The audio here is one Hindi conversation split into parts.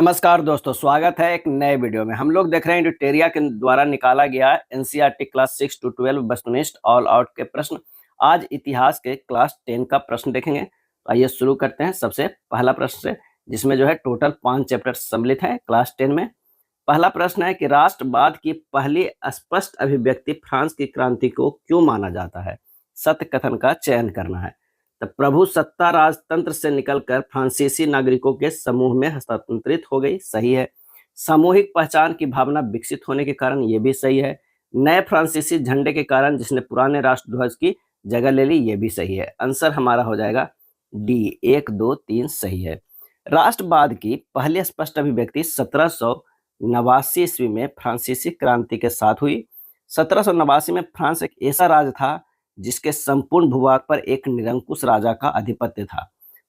नमस्कार दोस्तों, स्वागत है एक नए वीडियो में। हम लोग देख रहे हैं ड्यूटेरिया के द्वारा निकाला गया एनसीईआरटी क्लास 6 टू 12 वस्तुनिष्ठ ऑल आउट के प्रश्न। आज इतिहास के क्लास 10 का प्रश्न देखेंगे। तो आइए शुरू करते हैं सबसे पहला प्रश्न से, जिसमें जो है टोटल 5 चैप्टर सम्मिलित हैं क्लास 10 में। पहला प्रश्न है कि राष्ट्रवाद की पहली स्पष्ट अभिव्यक्ति फ्रांस की क्रांति को क्यों माना जाता है? सत्य कथन का चयन करना है। तो प्रभु सत्ता राजतंत्र से निकलकर फ्रांसीसी नागरिकों के समूह में हस्तांतरित हो गई, सही है। सामूहिक पहचान की भावना विकसित होने के कारण, ये भी सही है। नए फ्रांसीसी झंडे के कारण जिसने पुराने राष्ट्रध्वज की जगह ले ली, ये भी सही है। आंसर हमारा हो जाएगा डी, 1, 2, 3 सही है। राष्ट्रवाद की पहली स्पष्ट अभिव्यक्ति 1789 ईस्वी में फ्रांसीसी क्रांति के साथ हुई। 1789 में फ्रांस एक ऐसा राज्य था जिसके संपूर्ण भूभाग पर एक निरंकुश राजा का आधिपत्य था।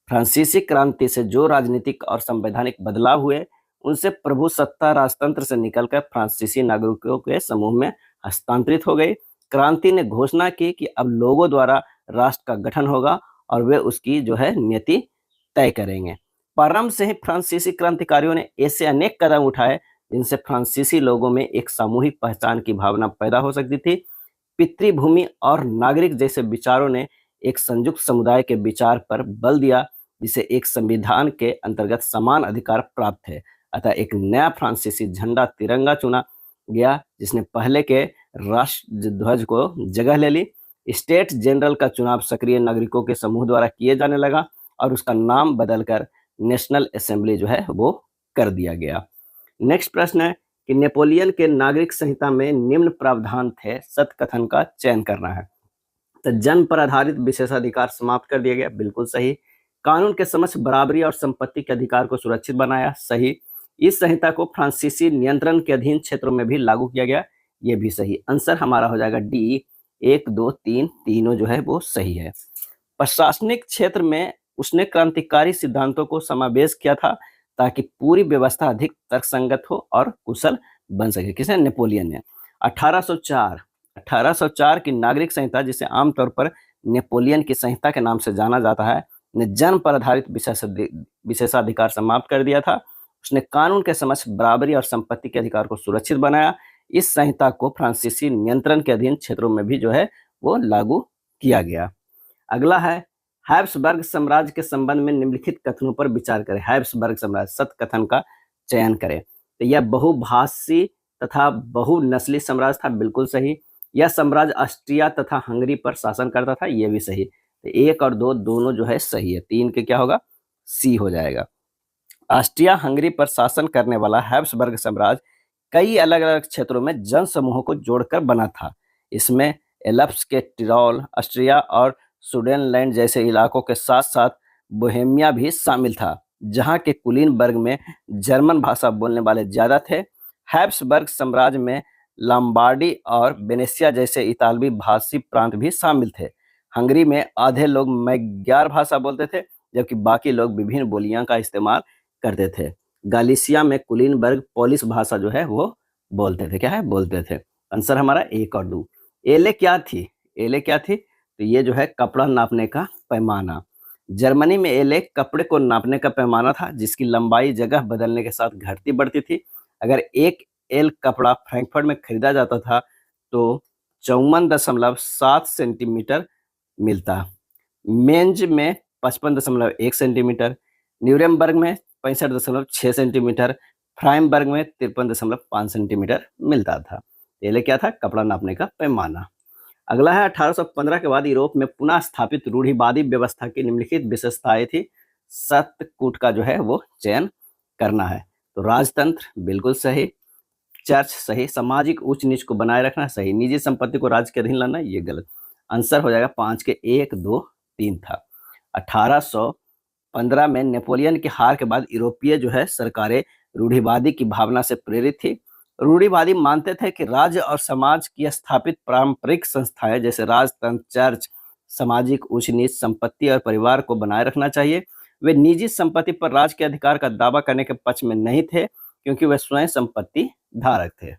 फ्रांसीसी क्रांति से जो राजनीतिक और संवैधानिक बदलाव हुए, उनसे प्रभु सत्ता राजतंत्र से निकलकर फ्रांसीसी नागरिकों के समूह में हस्तांतरित हो गई। क्रांति ने घोषणा की कि अब लोगों द्वारा राष्ट्र का गठन होगा और वे उसकी जो है नीति तय करेंगे। प्रारंभ से ही फ्रांसीसी क्रांतिकारियों ने ऐसे अनेक कदम उठाए जिनसे फ्रांसीसी लोगों में एक सामूहिक पहचान की भावना पैदा हो सकती थी। पितृभूमि और नागरिक जैसे विचारों ने एक संयुक्त समुदाय के विचार पर बल दिया, जिसे एक संविधान के अंतर्गत समान अधिकार प्राप्त है। अतः एक नया फ्रांसीसी झंडा तिरंगा चुना गया, जिसने पहले के राष्ट्रध्वज को जगह ले ली। स्टेट जनरल का चुनाव सक्रिय नागरिकों के समूह द्वारा किए जाने लगा और उसका नाम बदलकर नेशनल असेंबली जो है वो कर दिया गया। नेक्स्ट प्रश्न है कि नेपोलियन के नागरिक संहिता में निम्न प्रावधान थे, सत्य कथन का चयन करना है। तो जन्म पर आधारित विशेषाधिकार समाप्त कर दिया गया, बिल्कुल सही। कानून के समक्ष बराबरी और संपत्ति के अधिकार को सुरक्षित बनाया, सही। इस संहिता को फ्रांसीसी नियंत्रण के अधीन क्षेत्रों में भी लागू किया गया, ये भी सही। आंसर हमारा हो जाएगा डी, 1, 2, 3 तीनों जो है वो सही है। प्रशासनिक क्षेत्र में उसने क्रांतिकारी सिद्धांतों को समावेश किया था ताकि पूरी व्यवस्था अधिक तर्कसंगत हो और कुशल बन सके। किसने? नेपोलियन ने। 1804 की नागरिक संहिता, जिसे आमतौर पर नेपोलियन की संहिता के नाम से जाना जाता है, ने जन्म पर आधारित विशेषाधिकार समाप्त कर दिया था। उसने कानून के समक्ष बराबरी और संपत्ति के अधिकार को सुरक्षित बनाया। इस संहिता को फ्रांसीसी नियंत्रण के अधीन क्षेत्रों में भी जो है वो लागू किया गया। अगला है हैब्सबर्ग साम्राज्य के संबंध में निम्नलिखित कथनों पर विचार करें। हैब्सबर्ग साम्राज्य, सत्य कथन का चयन करें। तो यह बहुभाषी तथा बहुनस्ली साम्राज्य था, बिल्कुल सही। यह साम्राज्य ऑस्ट्रिया तथा हंगरी पर शासन करता था, यह भी सही। तो 1 और 2 दोनों जो है सही है। 3 के क्या होगा? सी हो जाएगा। ऑस्ट्रिया हंगरी पर शासन करने वाला हैब्सबर्ग साम्राज्य कई अलग अलग क्षेत्रों में जन समूहों को जोड़कर बना था। इसमें एल्प्स के टिरोल, ऑस्ट्रिया और सुडेनलैंड जैसे इलाकों के साथ साथ बोहेमिया भी शामिल था, जहां के कुलीन वर्ग में जर्मन भाषा बोलने वाले ज्यादा थे। हैब्सबर्ग साम्राज्य में लॉम्बार्डी और वेनेशिया जैसे इतालवी भाषी प्रांत भी शामिल थे। हंगरी में आधे लोग मैग्यार भाषा बोलते थे, जबकि बाकी लोग विभिन्न बोलियां का इस्तेमाल करते थे। गालिसिया में कुलीन वर्ग पोलिश भाषा जो है वो बोलते थे। क्या है? बोलते थे। आंसर हमारा 1 और 2। एले क्या थी? एले क्या थी? तो ये जो है कपड़ा नापने का पैमाना। जर्मनी में एले कपड़े को नापने का पैमाना था, जिसकी लंबाई जगह बदलने के साथ घटती बढ़ती थी। अगर 1 एल कपड़ा फ्रैंकफर्ट में खरीदा जाता था तो 54.7 सेंटीमीटर मिलता। मेंज में 55.1 सेंटीमीटर, न्यूरेमबर्ग में 65.6 सेंटीमीटर, फ्राइमबर्ग में 53.5 सेंटीमीटर मिलता था। एले क्या था? कपड़ा नापने का पैमाना। अगला है 1815 के बाद यूरोप में पुनः स्थापित रूढ़िवादी व्यवस्था की निम्नलिखित विशेषताएं थी। सत्यकूट का जो है वो चयन करना है। तो राजतंत्र, बिल्कुल सही। चर्च, सही। सामाजिक उच्च नीच को बनाए रखना, सही। निजी संपत्ति को राज्य के अधीन लाना, ये गलत। आंसर हो जाएगा 5 के 1, 2, 3 था। 1815 में नेपोलियन की हार के बाद यूरोपीय जो है सरकारें रूढ़िवादी की भावना से प्रेरित थी। रूढ़िवादी मानते थे कि राज्य और समाज की स्थापित पारंपरिक संस्थाएं जैसे राजतंत्र, चर्च, सामाजिक उच्च नीच, संपत्ति और परिवार को बनाए रखना चाहिए। वे निजी संपत्ति पर राज्य के अधिकार का दावा करने के पक्ष में नहीं थे, क्योंकि वे स्वयं संपत्ति धारक थे।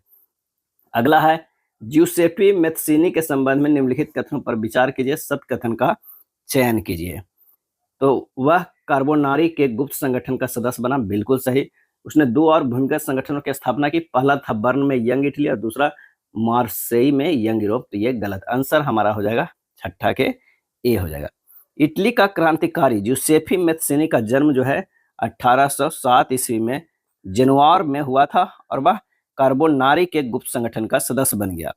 अगला है ज्यूसेप्पी मैत्सिनी के संबंध में निम्नलिखित कथनों पर विचार कीजिए, सत्य कथन का चयन कीजिए। तो वह कार्बोनारी के गुप्त संगठन का सदस्य बना, बिल्कुल सही। उसने दो और भूमिगत संगठनों की स्थापना की। पहला था बर्न में यंग इटली और दूसरा मार्सेई में यंग यूरोप। तो ये गलत, आंसर हमारा हो जाएगा छठा के ए हो जाएगा। इटली का क्रांतिकारी जुसेफी मैत्सिनी का जन्म जो है 1807 ईस्वी में जेनुआर में हुआ था और वह कार्बोनारी के गुप्त संगठन का सदस्य बन गया।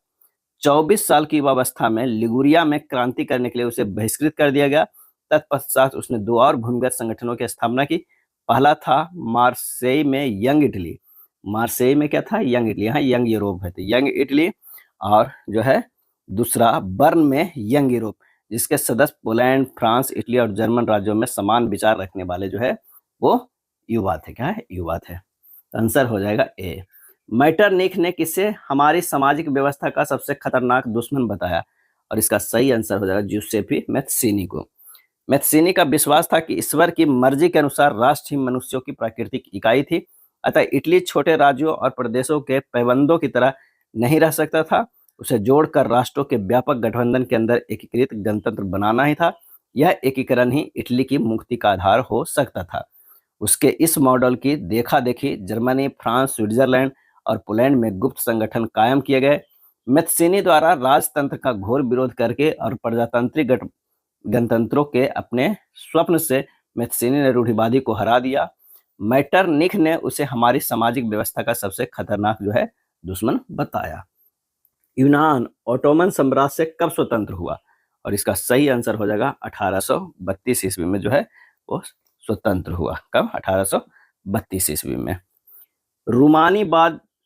24 साल की युवावस्था में लिगुरिया में क्रांति करने के लिए उसे बहिष्कृत कर दिया गया। तत्पश्चात उसने दो और भूमिगत संगठनों की स्थापना की। पहला था मार्सेई में यंग इटली। मार्सेई में क्या था? Young Italy. यहाँ यंग यूरोप है तो यंग इटली। और जो है दूसरा बर्न में यंग यूरोप, जिसके सदस्य पोलैंड, फ्रांस, इटली और जर्मन राज्यों में समान विचार रखने वाले जो है वो युवा थे। क्या है? युवा थे। आंसर हो जाएगा ए। मैटरनिख ने किसे हमारी सामाजिक व्यवस्था का सबसे खतरनाक दुश्मन बताया? और इसका सही आंसर हो जाएगा जुसेपी मैत्सिनी को। मैत्सिनी का विश्वास था कि ईश्वर की मर्जी के अनुसार राष्ट्र ही मनुष्यों की प्राकृतिक इकाई थी। अतः इटली छोटे राज्यों और प्रदेशों के पैबंदों की तरह नहीं रह सकता था। उसे जोड़कर राष्ट्रों के व्यापक गठबंधन के अंदर एकीकृत गणतंत्र बनाना ही था। यह एकीकरण ही इटली की मुक्ति का आधार हो सकता था। उसके इस मॉडल की देखा देखी जर्मनी, फ्रांस, स्विट्जरलैंड और पोलैंड में गुप्त संगठन कायम किए गए। मैत्सिनी द्वारा राजतंत्र का घोर विरोध करके और प्रजातांत्रिक गणतंत्रों के अपने स्वप्न से मैत्सिनी ने रूढ़िवादी को हरा दिया। मैटरनिख ने उसे हमारी सामाजिक व्यवस्था का सबसे खतरनाक जो है दुश्मन बताया। यूनान ऑटोमन साम्राज्य से कब स्वतंत्र हुआ? और इसका सही आंसर हो जाएगा 1832 ईस्वी में जो है वो स्वतंत्र हुआ। कब? 1832 ईस्वी में।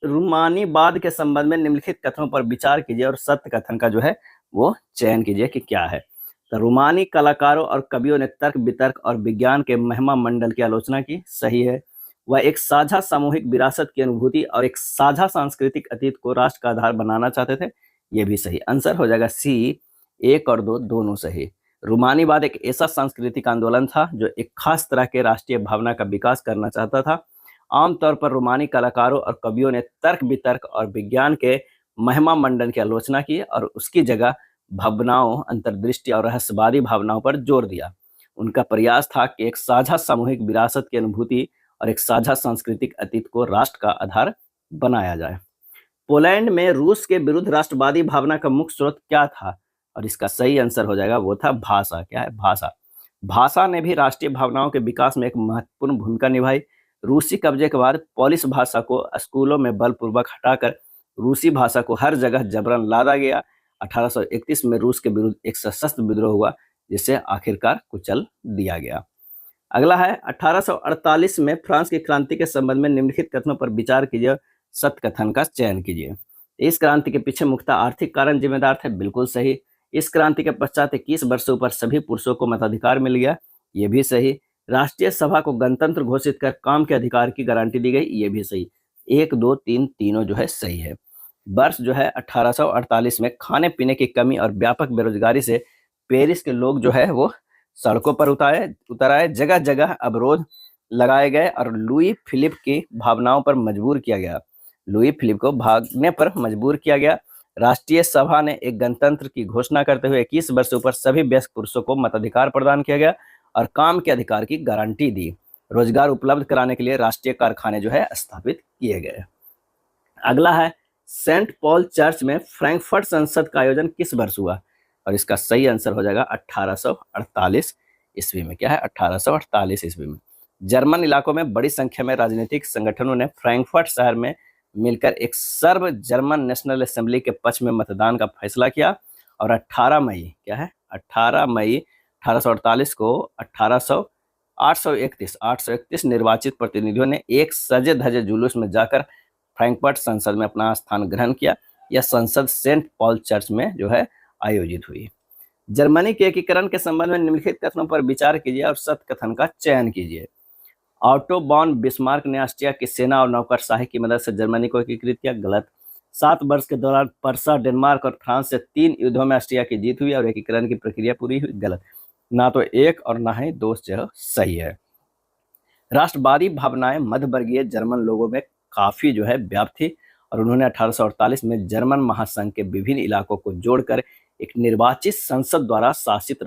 रूमानीवाद के संबंध में निम्नलिखित कथनों पर विचार कीजिए और सत्य कथन का जो है वो चयन कीजिए कि क्या है। तो रूमानी कलाकारों और कवियों ने तर्क, वितर्क और विज्ञान के महिमा मंडल की आलोचना की। सही है। वह एक साझा सामूहिक विरासत की अनुभूति और एक साझा सांस्कृतिक अतीत को राष्ट्र का आधार बनाना चाहते थे। ये भी सही। आंसर हो जाएगा सी। 1 और 2 दोनों सही। रूमानीवाद एक ऐसा सांस्कृतिक आंदोलन था जो एक खास तरह के राष्ट्रीय भावना का विकास करना चाहता था। आमतौर पर रोमानी कलाकारों और कवियों ने तर्क, वितर्क और विज्ञान के महिमा मंडन की आलोचना की और उसकी जगह भावनाओं, अंतर्दृष्टि और रहस्यवादी भावनाओं पर जोर दिया। उनका प्रयास था कि एक साझा सामूहिक विरासत की अनुभूति और एक साझा सांस्कृतिक अतीत को राष्ट्र का आधार बनाया जाए। पोलैंड में रूस के विरुद्ध राष्ट्रवादी भावना का मुख्य स्रोत क्या था? और इसका सही आंसर हो जाएगा वो था भाषा। क्या है? भाषा। भाषा ने भी राष्ट्रीय भावनाओं के विकास में एक महत्वपूर्ण भूमिका निभाई। रूसी कब्जे के बाद पोलिश भाषा को स्कूलों में बलपूर्वक हटाकर रूसी भाषा को हर जगह जबरन लादा गया। 1831 में रूस के विरुद्ध एक सशस्त्र विद्रोह हुआ जिसे आखिरकार कुचल दिया गया। अगला है 1848 में फ्रांस की क्रांति के संबंध में निम्नलिखित कथनों पर विचार कीजिए, सत्य कथन का चयन कीजिए। इस क्रांति के पीछे मुख्यतः आर्थिक कारण जिम्मेदार थे। बिल्कुल सही। इस क्रांति के पश्चात 21 वर्षों पर सभी पुरुषों को मताधिकार मिल गया। ये भी सही। राष्ट्रीय सभा को गणतंत्र घोषित कर काम के अधिकार की गारंटी दी गई। ये भी सही। 1, 2, 3 तीनों जो है सही है। वर्ष जो है 1848 में खाने पीने की कमी और व्यापक बेरोजगारी से पेरिस के लोग जो है वो सड़कों पर उतर आए। जगह जगह अवरोध लगाए गए और लुई फिलिप की भावनाओं पर मजबूर किया गया। लुई फिलिप को भागने पर मजबूर किया गया। राष्ट्रीय सभा ने एक गणतंत्र की घोषणा करते हुए 21 वर्षों पर सभी वयस्क पुरुषों को मताधिकार प्रदान किया गया और काम के अधिकार की गारंटी दी। रोजगार उपलब्ध कराने के लिए राष्ट्रीय कारखाने जो है स्थापित किए गए। अगला है सेंट पॉल चर्च में फ्रैंकफर्ट संसद का आयोजन किस वर्ष हुआ? और इसका सही आंसर हो जाएगा 1848 ईस्वी में। क्या है? 1848 ईस्वी में। जर्मन इलाकों में बड़ी संख्या में राजनीतिक संगठनों ने फ्रैंकफर्ट शहर में मिलकर एक सर्व जर्मन नेशनल असेंबली के पक्ष में मतदान का फैसला किया और 18 मई 1848 को 831 निर्वाचित प्रतिनिधियों ने एक सजे धजे जुलूस में जाकर फ्रैंकफर्ट संसद में अपना स्थान ग्रहण किया। यह संसद सेंट पॉल चर्च में जो है आयोजित हुई। जर्मनी के एकीकरण के संबंध में निम्नलिखित कथनों पर विचार कीजिए और सत्य कथन का चयन कीजिए। ऑटो बॉन बिस्मार्क ने ऑस्ट्रिया की सेना और नौकरशाही की मदद से जर्मनी को एकीकृत किया। गलत। 7 वर्ष के दौरान पर्सा, डेनमार्क और फ्रांस से 3 युद्धों में ऑस्ट्रिया की जीत हुई और एकीकरण की प्रक्रिया पूरी हुई। गलत। ना तो 1 और ना ही 2 जो सही है। राष्ट्रवादी भावनाएं मध्यवर्गीय जर्मन लोगों में काफी जो है व्याप्त थी और उन्होंने 1848 में जर्मन महासंघ के विभिन्न इलाकों को जोड़कर एक निर्वाचित संसद द्वारा शासित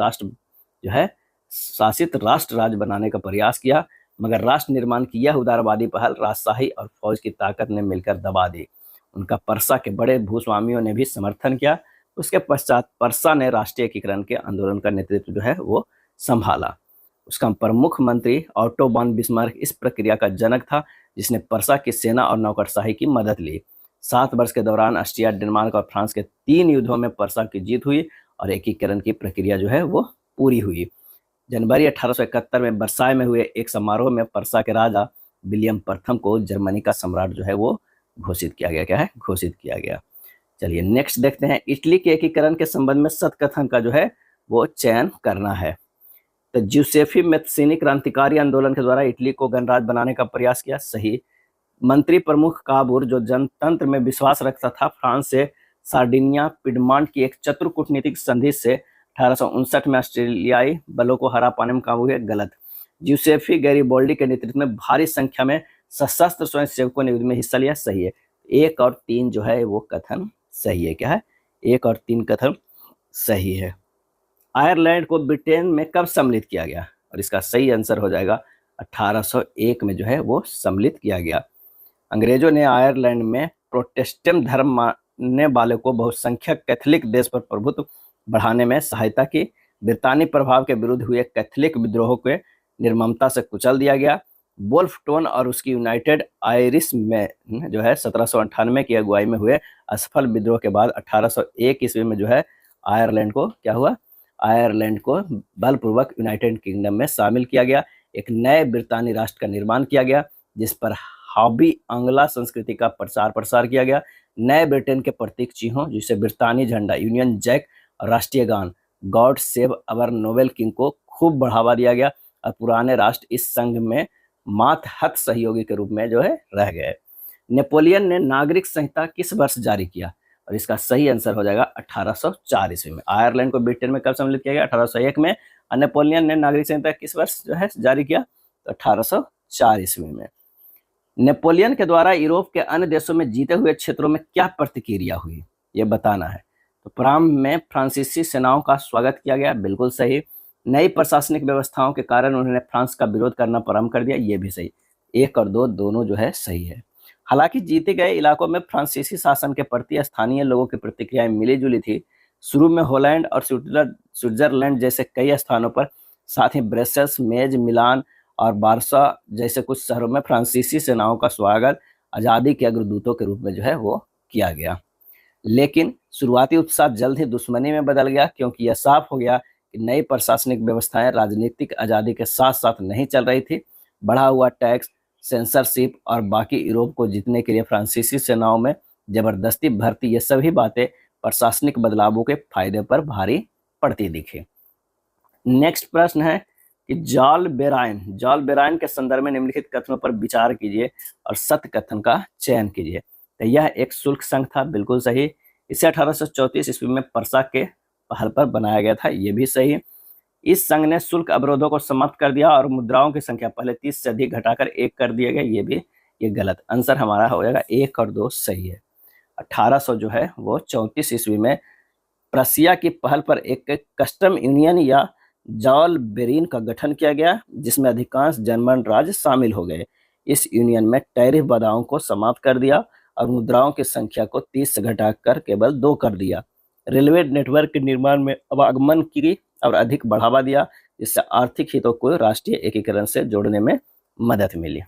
राष्ट्र राज्य बनाने का प्रयास किया। मगर राष्ट्र निर्माण की यह उदारवादी पहल राजशाही और फौज की ताकत ने मिलकर दबा दी। उनका परसा के बड़े भूस्वामियों ने भी समर्थन किया। उसके पश्चात परसा ने राष्ट्रीय एकीकरण के आंदोलन का नेतृत्व जो है वो संभाला। उसका प्रमुख मंत्री ऑटो वॉन बिस्मार्क इस प्रक्रिया का जनक था, जिसने परसा की सेना और नौकरशाही की मदद ली। 7 वर्ष के दौरान ऑस्ट्रिया, डेनमार्क और फ्रांस के 3 युद्धों में परसा की जीत हुई और एकीकरण की प्रक्रिया जो है वो पूरी हुई। जनवरी 1871 में वर्साय में हुए एक समारोह में परसा के राजा विलियम प्रथम को जर्मनी का सम्राट जो है वो घोषित किया गया। क्या है? घोषित किया गया। चलिए नेक्स्ट देखते हैं। इटली के एकीकरण के संबंध में सत्कथन का जो है वो चयन करना है। तो ज्यूसेफी मैत्सिनी क्रांतिकारी आंदोलन के द्वारा इटली को गणराज्य बनाने का प्रयास किया। सही। मंत्री प्रमुख काबूर, जो जनतंत्र में विश्वास रखता था, फ्रांस से सार्डिनिया पिडमांट की एक चतुर कूटनीतिक संधि से 1859 में ऑस्ट्रेलियाई बलों को हरा पाने में काबू हुए। गलत। ज्यूसेफी गैरिबोल्डी के नेतृत्व में भारी संख्या में सशस्त्र स्वयंसेवकों ने युद्ध में हिस्सा लिया। सही है। 1 और 3 जो है वो कथन सही है। क्या है? 1 और 3 कथन सही है। आयरलैंड को ब्रिटेन में कब सम्मिलित किया गया? और इसका सही आंसर हो जाएगा 1801 में जो है वो सम्मिलित किया गया। अंग्रेजों ने आयरलैंड में प्रोटेस्टेंट धर्म मानने वाले को बहुसंख्यक कैथोलिक देश पर प्रभुत्व बढ़ाने में सहायता की। ब्रितानी प्रभाव के विरुद्ध हुए कैथोलिक विद्रोह के निर्ममता से कुचल दिया गया। वोल्फटोन और उसकी यूनाइटेड आयरिश में जो है 1798 की अगुवाई में हुए असफल विद्रोह के बाद 1801 ईस्वी में जो है आयरलैंड को क्या हुआ? आयरलैंड को बलपूर्वक यूनाइटेड किंगडम में शामिल किया गया। एक नए ब्रितानी राष्ट्र का निर्माण किया गया, जिस पर हावी आंग्ला संस्कृति का प्रसार किया गया। नए ब्रिटेन के प्रतीक चिन्हों जैसे ब्रितानी झंडा, यूनियन जैक और राष्ट्रीय गान God save our novel king को खूब बढ़ावा दिया गया और पुराने राष्ट्र इस संघ में मातहत सहयोगी के रूप में जो है रह गए। नेपोलियन ने नागरिक संहिता किस वर्ष जारी किया? और इसका सही आंसर हो जाएगा 1804 ईस्वी में। आयरलैंड को ब्रिटेन में कब सम्मिलित किया गया? 1801 में। और नेपोलियन ने नागरिक संहिता किस वर्ष जो है जारी किया? तो 1804 ईस्वी में। नेपोलियन के द्वारा यूरोप के अन्य देशों में जीते हुए क्षेत्रों में क्या प्रतिक्रिया हुई, ये बताना है। तो प्रारंभ में फ्रांसीसी सेनाओं का स्वागत किया गया। बिल्कुल सही। नई प्रशासनिक व्यवस्थाओं के कारण उन्होंने फ्रांस का विरोध करना प्रारंभ कर दिया। ये भी सही। 1 और 2 दोनों जो है सही है। हालांकि जीते गए इलाकों में फ्रांसीसी शासन के प्रति स्थानीय लोगों की प्रतिक्रियाएं मिली जुली थी। शुरू में होलैंड और स्विट्जरलैंड जैसे कई स्थानों पर, साथ ही ब्रसेल्स, मेज, मिलान और बारसा जैसे कुछ शहरों में फ्रांसीसी सेनाओं का स्वागत आज़ादी के अग्रदूतों के रूप में जो है वो किया गया। लेकिन शुरुआती उत्साह जल्द ही दुश्मनी में बदल गया, क्योंकि यह साफ हो गया कि नई प्रशासनिक व्यवस्थाएं राजनीतिक आज़ादी के साथ साथ नहीं चल रही थी। बढ़ा हुआ टैक्स, सेंसरशिप और बाकी यूरोप को जीतने के लिए फ्रांसीसी सेनाओं में जबरदस्ती भर्ती, ये सभी बातें प्रशासनिक बदलावों के फायदे पर भारी पड़ती दिखी। नेक्स्ट प्रश्न है कि जॉल बेराइन के संदर्भ में निम्नलिखित कथनों पर विचार कीजिए और सत्य कथन का चयन कीजिए। तो यह एक शुल्क संघ था। बिल्कुल सही। इसे 1834 ईस्वी में परसा के पहल पर बनाया गया था। ये भी सही। इस संघ ने शुल्क अवरोधों को समाप्त कर दिया और मुद्राओं की संख्या पहले 30 से अधिक घटाकर 1 कर दिया गया। ये गलत। आंसर हमारा हो जाएगा 1 और 2 सही है। 1800 जो है वो 34 ईस्वी में प्रसिया की पहल पर एक कस्टम यूनियन या जॉल बेरिन का गठन किया गया, जिसमें अधिकांश जर्मन राज्य शामिल हो गए। इस यूनियन में टैरिफ बाधाओं को समाप्त कर दिया और मुद्राओं की संख्या को 30 से घटाकर केवल 2 कर दिया। रेलवे नेटवर्क के निर्माण में आवागमन की और अधिक बढ़ावा दिया, जिससे आर्थिक हितों को राष्ट्रीय एकीकरण से जोड़ने में मदद मिली।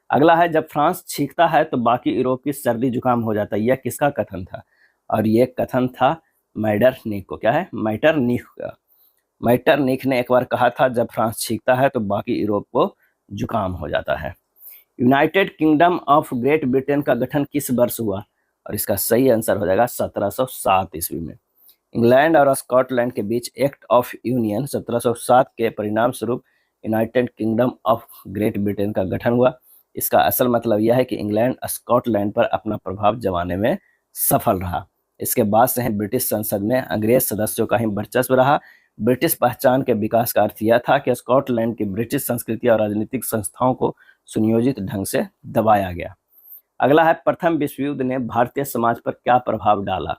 अगला है, जब फ्रांस छींकता है तो बाकी यूरोप की सर्दी जुकाम हो जाता है। यह किसका कथन था? और यह कथन था मैटरनिख को। क्या है? मैटरनिख का। मैटरनिख ने एक बार कहा था, जब फ्रांस छींकता है तो बाकी यूरोप को जुकाम हो जाता है। United kingdom of great Britain का गठन किस वर्ष हुआ? और इसका सही आंसर हो जाएगा 1707 ईस्वी में। इंग्लैंड और स्कॉटलैंड के बीच एक्ट ऑफ यूनियन 1707 के परिणाम स्वरूप United kingdom of great Britain का गठन हुआ। इसका असल मतलब यह है कि इंग्लैंड स्कॉटलैंड पर अपना प्रभाव जमाने में सफल रहा। इसके बाद से ब्रिटिश संसद में अंग्रेज सदस्यों का ही वर्चस्व रहा। ब्रिटिश पहचान के विकास का अर्थ यह था कि स्कॉटलैंड की ब्रिटिश संस्कृति और राजनीतिक संस्थाओं को सुनियोजित ढंग से दबाया गया। अगला है, प्रथम विश्व युद्ध ने भारतीय समाज पर क्या प्रभाव डाला?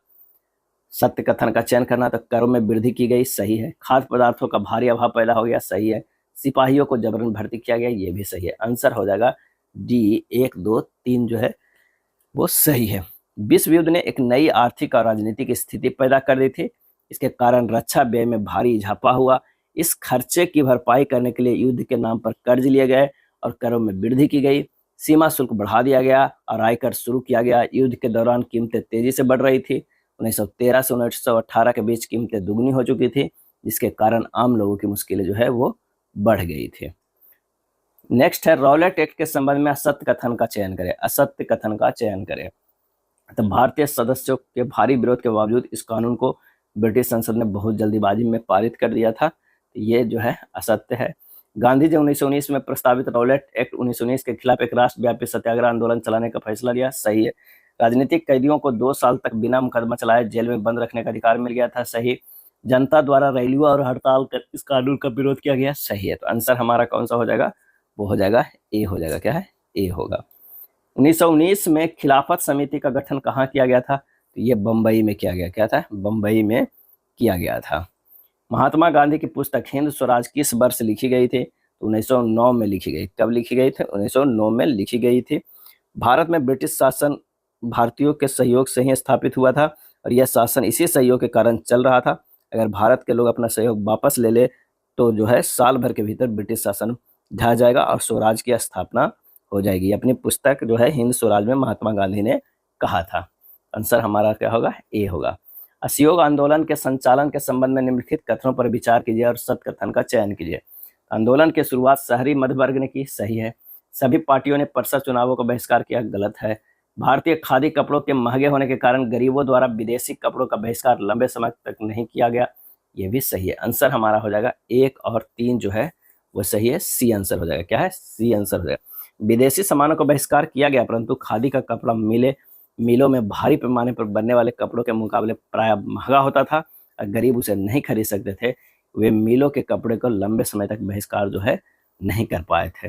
सत्य कथन का चयन करना। तो करों में वृद्धि की गई। सही है। खाद्य पदार्थों का भारी अभाव पैदा हो गया। सही है। सिपाहियों को जबरन भर्ती किया गया, ये भी सही है। आंसर हो जाएगा डी, 1, 2, 3 जो है वो सही है। विश्व युद्ध ने एक नई आर्थिक और राजनीतिक स्थिति पैदा कर दी थी। इसके कारण रक्षा व्यय में भारी इजाफा हुआ। इस खर्चे की भरपाई करने के लिए युद्ध के नाम पर कर्ज लिए गए और करों में वृद्धि की गई। सीमा शुल्क बढ़ा दिया गया और आयकर शुरू किया गया। युद्ध के दौरान कीमतें तेजी से बढ़ रही थी। 1913 से 1918 के बीच कीमतें दुगनी हो चुकी थी, जिसके कारण आम लोगों की मुश्किलें जो है वो बढ़ गई थी। नेक्स्ट है, रॉलेट एक्ट के संबंध में असत्य कथन का चयन करें। असत्य कथन का चयन करें। तो भारतीय सदस्यों के भारी विरोध के बावजूद इस कानून को ब्रिटिश संसद ने बहुत जल्दीबाजी में पारित कर दिया था। तो ये जो है असत्य है। गांधी जी 1919 में प्रस्तावित रॉलेट एक्ट 1919 के खिलाफ एक राष्ट्रव्यापी सत्याग्रह आंदोलन चलाने का फैसला लिया। सही है। राजनीतिक कैदियों को 2 साल तक बिना मुकदमा चलाए जेल में बंद रखने का अधिकार मिल गया था। सही। जनता द्वारा रैलियों और हड़ताल कर इस कानून का विरोध किया गया। सही है। तो आंसर हमारा कौन सा हो जाएगा? वो हो जाएगा ए, हो जाएगा। क्या है? ए होगा। 1919 में खिलाफत समिति का गठन कहाँ किया गया था? तो ये बम्बई में किया गया। क्या था? बम्बई में किया गया था। महात्मा गांधी की पुस्तक हिंद स्वराज किस वर्ष लिखी गई थी? तो 1909 में लिखी गई। कब लिखी गई थी? 1909 में लिखी गई थी। भारत में ब्रिटिश शासन भारतीयों के सहयोग से ही स्थापित हुआ था और यह शासन इसी सहयोग के कारण चल रहा था। अगर भारत के लोग अपना सहयोग वापस ले ले तो जो है साल भर के भीतर ब्रिटिश शासन ढह जाएगा और स्वराज की स्थापना हो जाएगी। अपनी पुस्तक जो है हिंद स्वराज में महात्मा गांधी ने कहा था। आंसर हमारा क्या होगा? ए होगा। असहयोग आंदोलन के संचालन के संबंध में निम्नलिखित कथनों पर विचार कीजिए और सत्य कथन का चयन कीजिए। आंदोलन की शुरुआत शहरी मध्य वर्ग ने की। सही है। सभी पार्टियों ने परिषद चुनावों का बहिष्कार किया। गलत है। भारतीय खादी कपड़ों के महंगे होने के कारण गरीबों द्वारा विदेशी कपड़ों का बहिष्कार लंबे समय तक नहीं किया गया। ये भी सही है। आंसर हमारा हो जाएगा 1 और 3 जो है वो सही है। सी आंसर हो जाएगा। क्या है? सी आंसर हो जाएगा। विदेशी सामानों का बहिष्कार किया गया, परंतु खादी का कपड़ा मिलों में भारी पैमाने पर बनने वाले कपड़ों के मुकाबले प्राय महंगा होता था और गरीब उसे नहीं खरीद सकते थे। वे मिलों के कपड़े को लंबे समय तक बहिष्कार जो है नहीं कर पाए थे।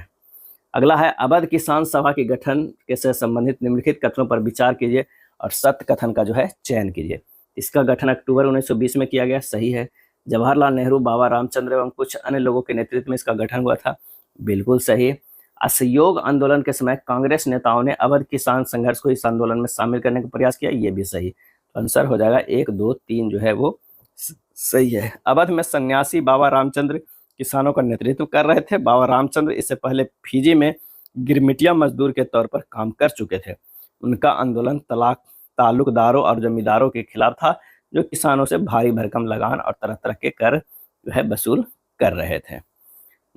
अगला है, अवध किसान सभा के गठन के से संबंधित निम्नलिखित कथनों पर विचार कीजिए और सत्य कथन का जो है चयन कीजिए। इसका गठन अक्टूबर 1920 में किया गया। सही है। जवाहरलाल नेहरू, बाबा रामचंद्र एवं कुछ अन्य लोगों के नेतृत्व में इसका गठन हुआ था। बिल्कुल सही। असहयोग आंदोलन के समय कांग्रेस नेताओं ने अवध किसान संघर्ष को इस आंदोलन में शामिल करने का प्रयास किया। ये भी सही। आंसर हो जाएगा 1, 2, 3 जो है वो सही है। अवध में सन्यासी बाबा रामचंद्र किसानों का नेतृत्व कर रहे थे। बाबा रामचंद्र इससे पहले फिजी में गिरमिटिया मजदूर के तौर पर काम कर चुके थे। उनका आंदोलन ताल्लुकदारों और जमींदारों के खिलाफ था, जो किसानों से भारी भरकम लगान और तरह तरह के कर जो है वसूल कर रहे थे।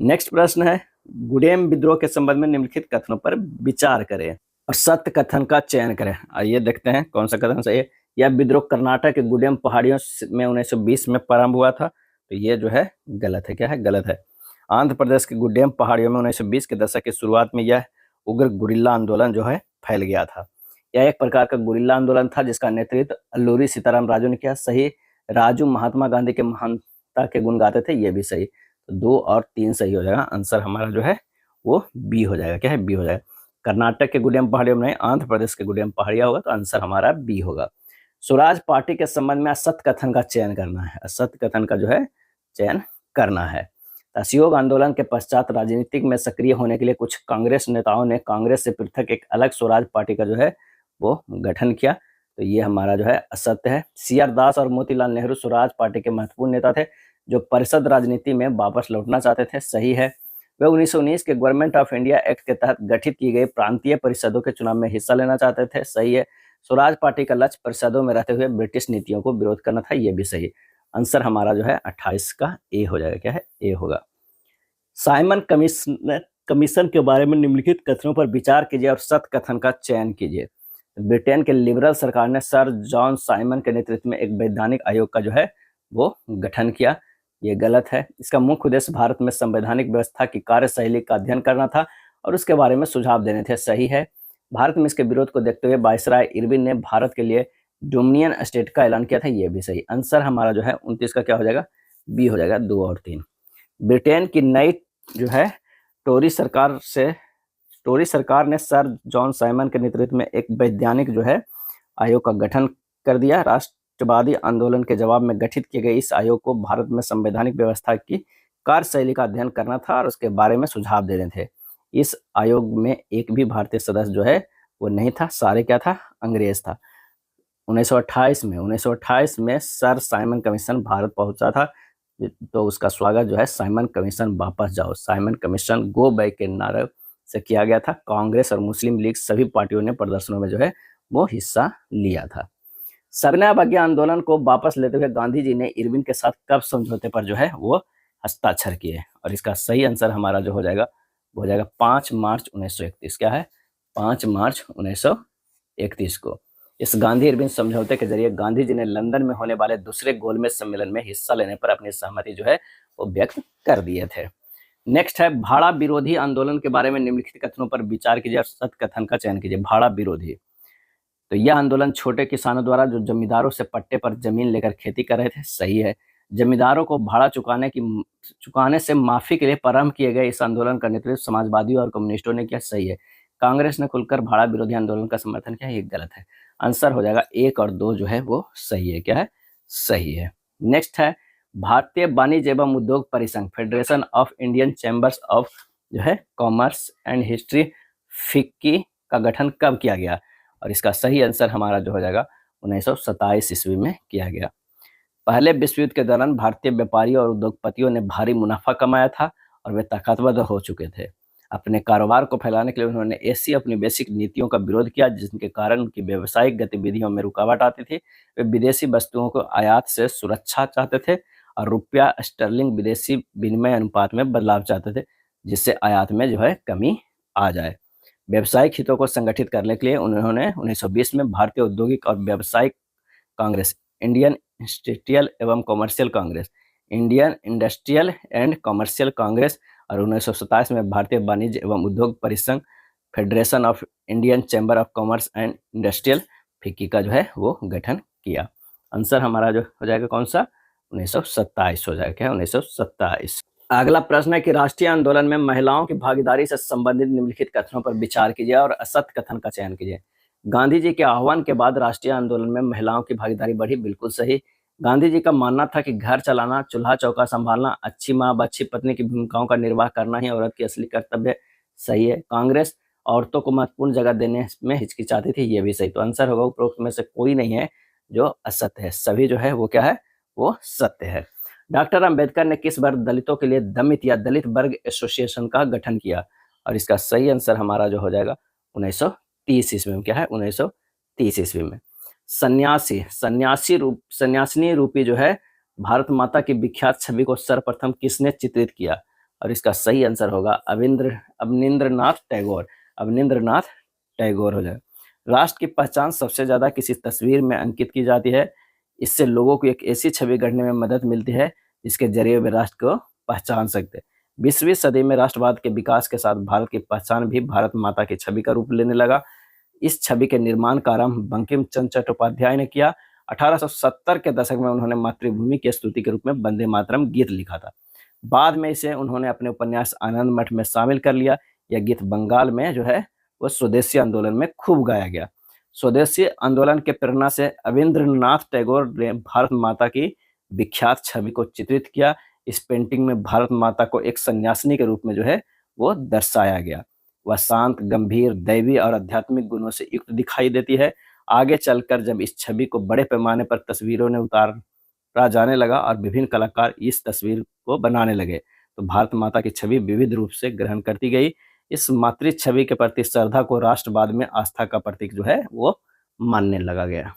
नेक्स्ट प्रश्न है, गुडेम विद्रोह के संबंध में निम्नलिखित कथनों पर विचार करें और सत्य कथन का चयन करें। आइए देखते हैं कौन सा कथन सही है। यह विद्रोह कर्नाटक के गुडेम पहाड़ियों में 1920 में प्रारंभ हुआ था। तो ये जो है गलत है। क्या है? गलत है। आंध्र प्रदेश के गुडेम पहाड़ियों में 1920 के दशक की शुरुआत में यह उग्र गुरिल्ला आंदोलन जो है फैल गया था। यह एक प्रकार का गुरिल्ला आंदोलन था जिसका नेतृत्व अल्लूरी सीताराम राजू ने किया। सही। राजू महात्मा गांधी के महानता के गुण गाते थे। ये भी सही। तो 2 और 3 सही हो जाएगा। आंसर हमारा जो है वो बी हो जाएगा। क्या है? बी हो जाएगा। कर्नाटक के गुडेम पहाड़ियों में, आंध्र प्रदेश के गुडेम पहाड़िया होगा, तो आंसर हमारा बी होगा। स्वराज पार्टी के संबंध में असत्य कथन का चयन करना है। असत्य कथन का जो है चयन करना है। असहयोग आंदोलन के पश्चात राजनीतिक में सक्रिय होने के लिए कुछ कांग्रेस नेताओं ने कांग्रेस से पृथक एक अलग स्वराज पार्टी का जो है वो गठन किया। तो ये हमारा जो है असत्य है। CR दास और मोतीलाल नेहरू स्वराज पार्टी के महत्वपूर्ण नेता थे जो परिषद राजनीति में वापस लौटना चाहते थे। सही है। वे 1919 के गवर्नमेंट ऑफ इंडिया एक्ट के तहत गठित की गई प्रांतीय परिषदों के चुनाव में हिस्सा लेना चाहते थे। सही है। स्वराज पार्टी का लक्ष्य परिषदों में रहते हुए ब्रिटिश नीतियों को विरोध करना था। यह भी सही। आंसर हमारा जो है 28 का ए हो जाएगा। क्या है? ए होगा। साइमन कमीशन के बारे में निम्नलिखित कथनों पर विचार कीजिए और सत्य कथन का चयन कीजिए। ब्रिटेन के लिबरल सरकार ने सर जॉन साइमन के नेतृत्व में एक वैधानिक आयोग का जो है वो गठन किया। ये गलत है। इसका मुख्य उद्देश्य भारत में संवैधानिक व्यवस्था की कार्यशैली का अध्ययन करना था और उसके बारे में सुझाव देने थे। सही है। भारत में इसके विरोध को देखते हुए वायसराय इरविन ने भारत के लिए डोमिनियन स्टेट का ऐलान किया था। ये भी सही। आंसर हमारा जो है 29 का क्या हो जाएगा? बी हो जाएगा। 2 और 3। ब्रिटेन की नई जो है टोरी सरकार ने सर जॉन साइमन के नेतृत्व में एक वैधानिक जो है आयोग का गठन कर दिया। राष्ट्रवादी आंदोलन के जवाब में गठित किए गए इस आयोग को भारत में संवैधानिक व्यवस्था की कार्यशैली का अध्ययन करना था और उसके बारे में सुझाव देने थे। इस आयोग में एक भी भारतीय सदस्य जो है वो नहीं था, सारे क्या था, अंग्रेज था। 1928 में सर साइमन कमीशन भारत पहुंचा था, तो उसका स्वागत जो है साइमन कमीशन वापस जाओ, साइमन कमीशन गो बैक के नारे से किया गया था। कांग्रेस और मुस्लिम लीग सभी पार्टियों ने प्रदर्शनों में जो है वो हिस्सा लिया था। सरना अवज्ञा आंदोलन को वापस लेते हुए गांधी जी ने इरविन के साथ कब समझौते पर जो है वो हस्ताक्षर किए, और इसका सही आंसर हमारा जो हो जाएगा वो हो जाएगा 5 मार्च 1931। क्या है, 5 मार्च 1931 को। इस गांधी इरविन समझौते के जरिए गांधी जी ने लंदन में होने वाले दूसरे गोलमेज सम्मेलन में हिस्सा लेने पर अपनी सहमति जो है वो व्यक्त कर दिए थे। नेक्स्ट है भाड़ा विरोधी आंदोलन के बारे में निम्नलिखित कथनों पर विचार कीजिए और सत्य कथन का चयन कीजिए। भाड़ा विरोधी, तो यह आंदोलन छोटे किसानों द्वारा जो जमींदारों से पट्टे पर जमीन लेकर खेती कर रहे थे, सही है। जमींदारों को भाड़ा चुकाने से माफी के लिए प्रारंभ किए गए इस आंदोलन का नेतृत्व समाजवादियों और कम्युनिस्टों ने किया, सही है। कांग्रेस ने खुलकर भाड़ा विरोधी आंदोलन का समर्थन किया, ये गलत है। आंसर हो जाएगा 1 और 2 जो है वो सही है। क्या है, सही है। नेक्स्ट है भारतीय वाणिज्य एवं उद्योग परिसंघ, federation of Indian chambers of जो है कॉमर्स एंड हिस्ट्री, फिक्की का गठन कब किया गया, और इसका सही आंसर हमारा जो हो जाएगा 1927 ईस्वी में किया गया। पहले विश्व युद्ध के दौरान भारतीय व्यापारियों और उद्योगपतियों ने भारी मुनाफा कमाया था और वे ताकतवर हो चुके थे। अपने कारोबार को फैलाने के लिए उन्होंने ऐसी औपनिवेशिक नीतियों का विरोध किया जिनके कारण उनकी व्यावसायिक गतिविधियों में रुकावट आती थी। वे विदेशी वस्तुओं को आयात से सुरक्षा चाहते थे और रुपया स्टर्लिंग विदेशी विनिमय अनुपात में बदलाव चाहते थे, जिससे आयात में जो है कमी आ जाए। व्यावसायिक हितों को संगठित करने के लिए उन्होंने 1920 में भारतीय औद्योगिक और व्यावसायिक कांग्रेस, इंडियन इंडस्ट्रियल एवं commercial Congress, Indian industrial and commercial Congress, और 1927 में भारतीय वाणिज्य एवं उद्योग परिसंघ, federation of Indian chamber of commerce and industrial, FICCI का जो है वो गठन किया। आंसर हमारा जो हो जाएगा कौन सा, 1927 हो जाएगा। क्या, 1927। अगला प्रश्न है कि राष्ट्रीय आंदोलन में महिलाओं की भागीदारी से संबंधित निम्नलिखित कथनों पर विचार कीजिए और असत्य कथन का चयन कीजिए। गांधी जी के आह्वान के बाद राष्ट्रीय आंदोलन में महिलाओं की भागीदारी बढ़ी, बिल्कुल सही। गांधी जी का मानना था कि घर चलाना, चूल्हा चौका संभालना, अच्छी माँ व अच्छी पत्नी की भूमिकाओं का निर्वाह करना ही औरत की असली कर्तव्य है, सही है। कांग्रेस औरतों को महत्वपूर्ण जगह देने में हिचकिचाती थी, ये भी सही। तो आंसर होगा उपरोक्त में से कोई नहीं है जो असत्य है, सभी जो है वो क्या है, वो सत्य है। डॉक्टर अंबेडकर ने किस वर्ग दलितों के लिए दमित या दलित वर्ग एसोसिएशन का गठन किया, और इसका सही आंसर हमारा जो हो जाएगा 1930 ईस्वी में। क्या है, 1930 ईस्वी में। सन्यासिनी रूपी जो है भारत माता की विख्यात छवि को सर्वप्रथम किसने चित्रित किया, और इसका सही आंसर होगा अवनींद्रनाथ टैगोर। अवनींद्रनाथ टैगोर हो जाएगा। राष्ट्र की पहचान सबसे ज्यादा किसी तस्वीर में अंकित की जाती है। इससे लोगों को एक ऐसी छवि गढ़ने में मदद मिलती है जिसके जरिए वे राष्ट्र को पहचान सकते हैं। 20वीं सदी में राष्ट्रवाद के विकास के साथ भारत की पहचान भी भारत माता की छवि का रूप लेने लगा। इस छवि के निर्माण का आरंभ बंकिम चंद्र चट्टोपाध्याय ने किया। 1870 के दशक में उन्होंने मातृभूमि की स्तुति के रूप में वंदे मातरम गीत लिखा था। बाद में इसे उन्होंने अपने उपन्यास आनंद मठ में शामिल कर लिया। यह गीत बंगाल में जो है वो स्वदेशी आंदोलन में खूब गाया गया। स्वदेशी आंदोलन के प्रेरणा से अविंद्रनाथ टैगोर ने भारत माता की विख्यात छवि को चित्रित किया। इस पेंटिंग में भारत माता को एक सन्यासिनी के रूप में जो है वो दर्शाया गया। वह शांत, गंभीर, दैवी और आध्यात्मिक गुणों से युक्त दिखाई देती है। आगे चलकर जब इस छवि को बड़े पैमाने पर तस्वीरों ने उतारा जाने लगा और विभिन्न कलाकार इस तस्वीर को बनाने लगे, तो भारत माता की छवि विविध रूप से ग्रहण करती गई। इस मातृ छवि के प्रति श्रद्धा को राष्ट्रवाद में आस्था का प्रतीक जो है वो मानने लगा गया।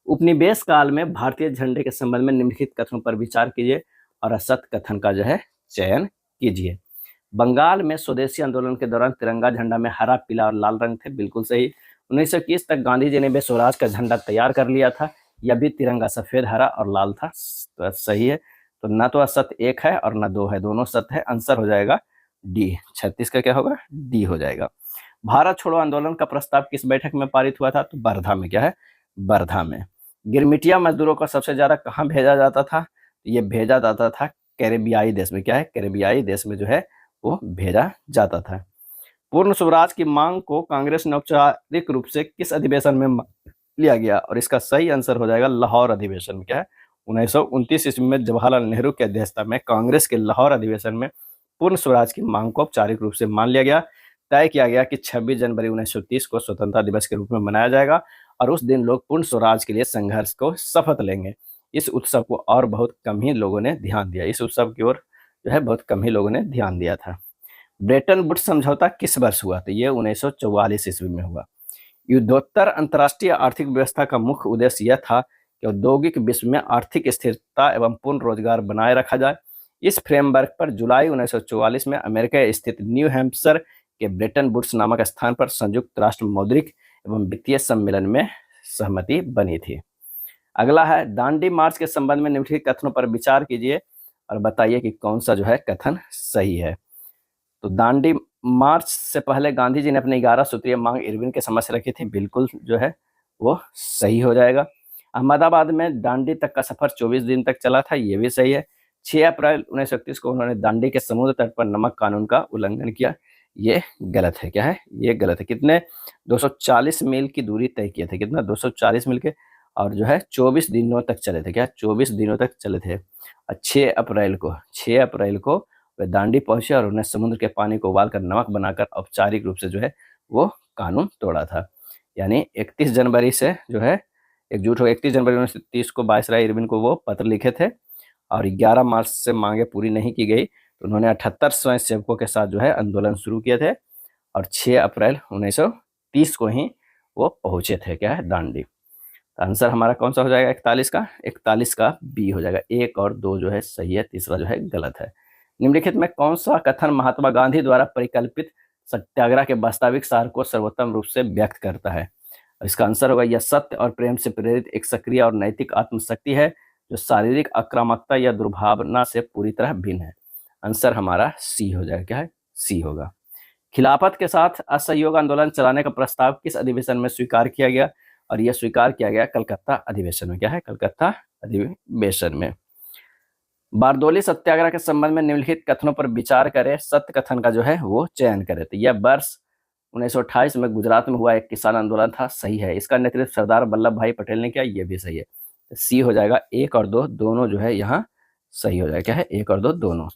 उपनिवेश काल में भारतीय झंडे के संबंध में निम्नलिखित कथनों पर विचार कीजिए और असत्य कथन का जो है चयन कीजिए। बंगाल में स्वदेशी आंदोलन के दौरान तिरंगा झंडा में हरा, पीला और लाल रंग थे, बिल्कुल सही। 1921 तक गांधी जी ने भी स्वराज का झंडा तैयार कर लिया था। यह भी तिरंगा सफेद, हरा और लाल था, तो सही है। तो न तो असत्य 1 है और न 2 है, दोनों सत्य है। आंसर हो जाएगा डी। 36 का क्या होगा, डी हो जाएगा। भारत छोड़ो आंदोलन का प्रस्ताव किस बैठक में पारित हुआ था, तो वर्धा में। क्या है, वर्धा में। गिरमिटिया मजदूरों को सबसे ज्यादा कहाँ भेजा जाता था, ये भेजा जाता था कैरेबियाई देश में। क्या है, कैरेबियाई देश में जो है वो भेजा जाता था। पूर्ण स्वराज की मांग को कांग्रेस ने औपचारिक रूप से किस अधिवेशन में लिया गया, और इसका सही आंसर हो जाएगा लाहौर अधिवेशन में। क्या है, 1929 ईस्वी में जवाहरलाल नेहरू की अध्यक्षता में कांग्रेस के लाहौर अधिवेशन में पूर्ण स्वराज की मांग को औपचारिक रूप से मान लिया गया। तय किया गया कि 26 जनवरी 1930 को स्वतंत्रता दिवस के रूप में मनाया जाएगा और उस दिन लोग पूर्ण स्वराज के लिए संघर्ष को शपथ लेंगे। इस उत्सव को और बहुत कम ही लोगों ने ध्यान दिया। इस उत्सव की ओर जो है बहुत कम ही लोगों ने ध्यान दिया था। ब्रेटन वुड्स समझौता किस वर्ष हुआ? तो ये 1944 ईस्वी में हुआ। युद्धोत्तर अंतर्राष्ट्रीय आर्थिक व्यवस्था का मुख्य उद्देश्य यह था कि औद्योगिक विश्व में आर्थिक स्थिरता एवं पूर्ण रोजगार बनाए रखा जाए। इस फ्रेमवर्क पर जुलाई 1944 में अमेरिका स्थित न्यू हैम्पशर के ब्रेटन वुड्स नामक स्थान पर संयुक्त राष्ट्र मौद्रिक एवं वित्तीय सम्मेलन में सहमति बनी थी। अगला है दांडी मार्च के संबंध में निम्नलिखित कथनों पर विचार कीजिए और बताइए कि कौन सा जो है कथन सही है। तो दांडी मार्च से पहले गांधी जी ने अपनी 11 सूत्रीय मांग इरविन के समक्ष रखी थी, बिल्कुल जो है वो सही हो जाएगा। अहमदाबाद में दांडी तक का सफर 24 दिन तक चला था, ये भी सही है। 6 अप्रैल 1931 को उन्होंने दांडी के समुद्र तट पर नमक कानून का उल्लंघन किया, ये गलत है। क्या है? ये गलत है। कितने 240 मील की दूरी तय किए थे, कितना 240 मील के, और जो है 24 दिनों तक चले थे। क्या 24 दिनों तक चले थे। और 6 अप्रैल को वे दांडी पहुंचे और उन्हें समुद्र के पानी को उबालकर नमक बनाकर औपचारिक रूप से जो है वो कानून तोड़ा था। यानी 31 जनवरी से जो है एकजुट हो 31 जनवरी 1930 को वायसराय इरविन को वो पत्र लिखे थे और 11 मार्च से मांगे पूरी नहीं की गई तो उन्होंने 78 स्वयंसेवकों के साथ जो है आंदोलन शुरू किए थे और 6 अप्रैल 1930 को ही वो पहुंचे थे। क्या है? दांडी। तो आंसर हमारा कौन सा हो जाएगा? 41 का बी हो जाएगा। 1 और 2 जो है सही है, तीसरा जो है गलत है। निम्नलिखित में कौन सा कथन महात्मा गांधी द्वारा परिकल्पित सत्याग्रह के वास्तविक सार को सर्वोत्तम रूप से व्यक्त करता है? और इसका आंसर होगा यह सत्य और प्रेम से प्रेरित एक सक्रिय और नैतिक आत्मशक्ति है जो शारीरिक आक्रामकता या दुर्भावना से पूरी तरह भिन्न है। आंसर हमारा सी हो जाएगा। क्या है? सी होगा। खिलाफत के साथ असहयोग आंदोलन चलाने का प्रस्ताव किस अधिवेशन में स्वीकार किया गया? और यह स्वीकार किया गया कलकत्ता अधिवेशन में। क्या है? कलकत्ता अधिवेशन में। बारदोली सत्याग्रह के संबंध में निम्नलिखित कथनों पर विचार करें, सत्य कथन का जो है वो चयन करें। तो यह वर्ष 1928 में गुजरात में हुआ एक किसान आंदोलन था, सही है। इसका नेतृत्व सरदार वल्लभ भाई पटेल ने किया, ये भी सही है। तो सी हो जाएगा। 1 और 2 दोनों जो है यहाँ सही हो जाएगा। क्या है? 1 और 2 दोनों।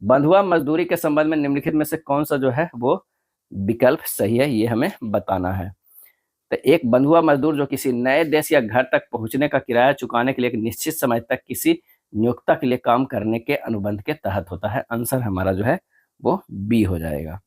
बंधुआ मजदूरी के संबंध में निम्नलिखित में से कौन सा जो है वो विकल्प सही है, ये हमें बताना है। तो एक बंधुआ मजदूर जो किसी नए देश या घर तक पहुंचने का किराया चुकाने के लिए एक निश्चित समय तक किसी नियोक्ता के लिए काम करने के अनुबंध के तहत होता है। आंसर हमारा जो है वो बी हो जाएगा।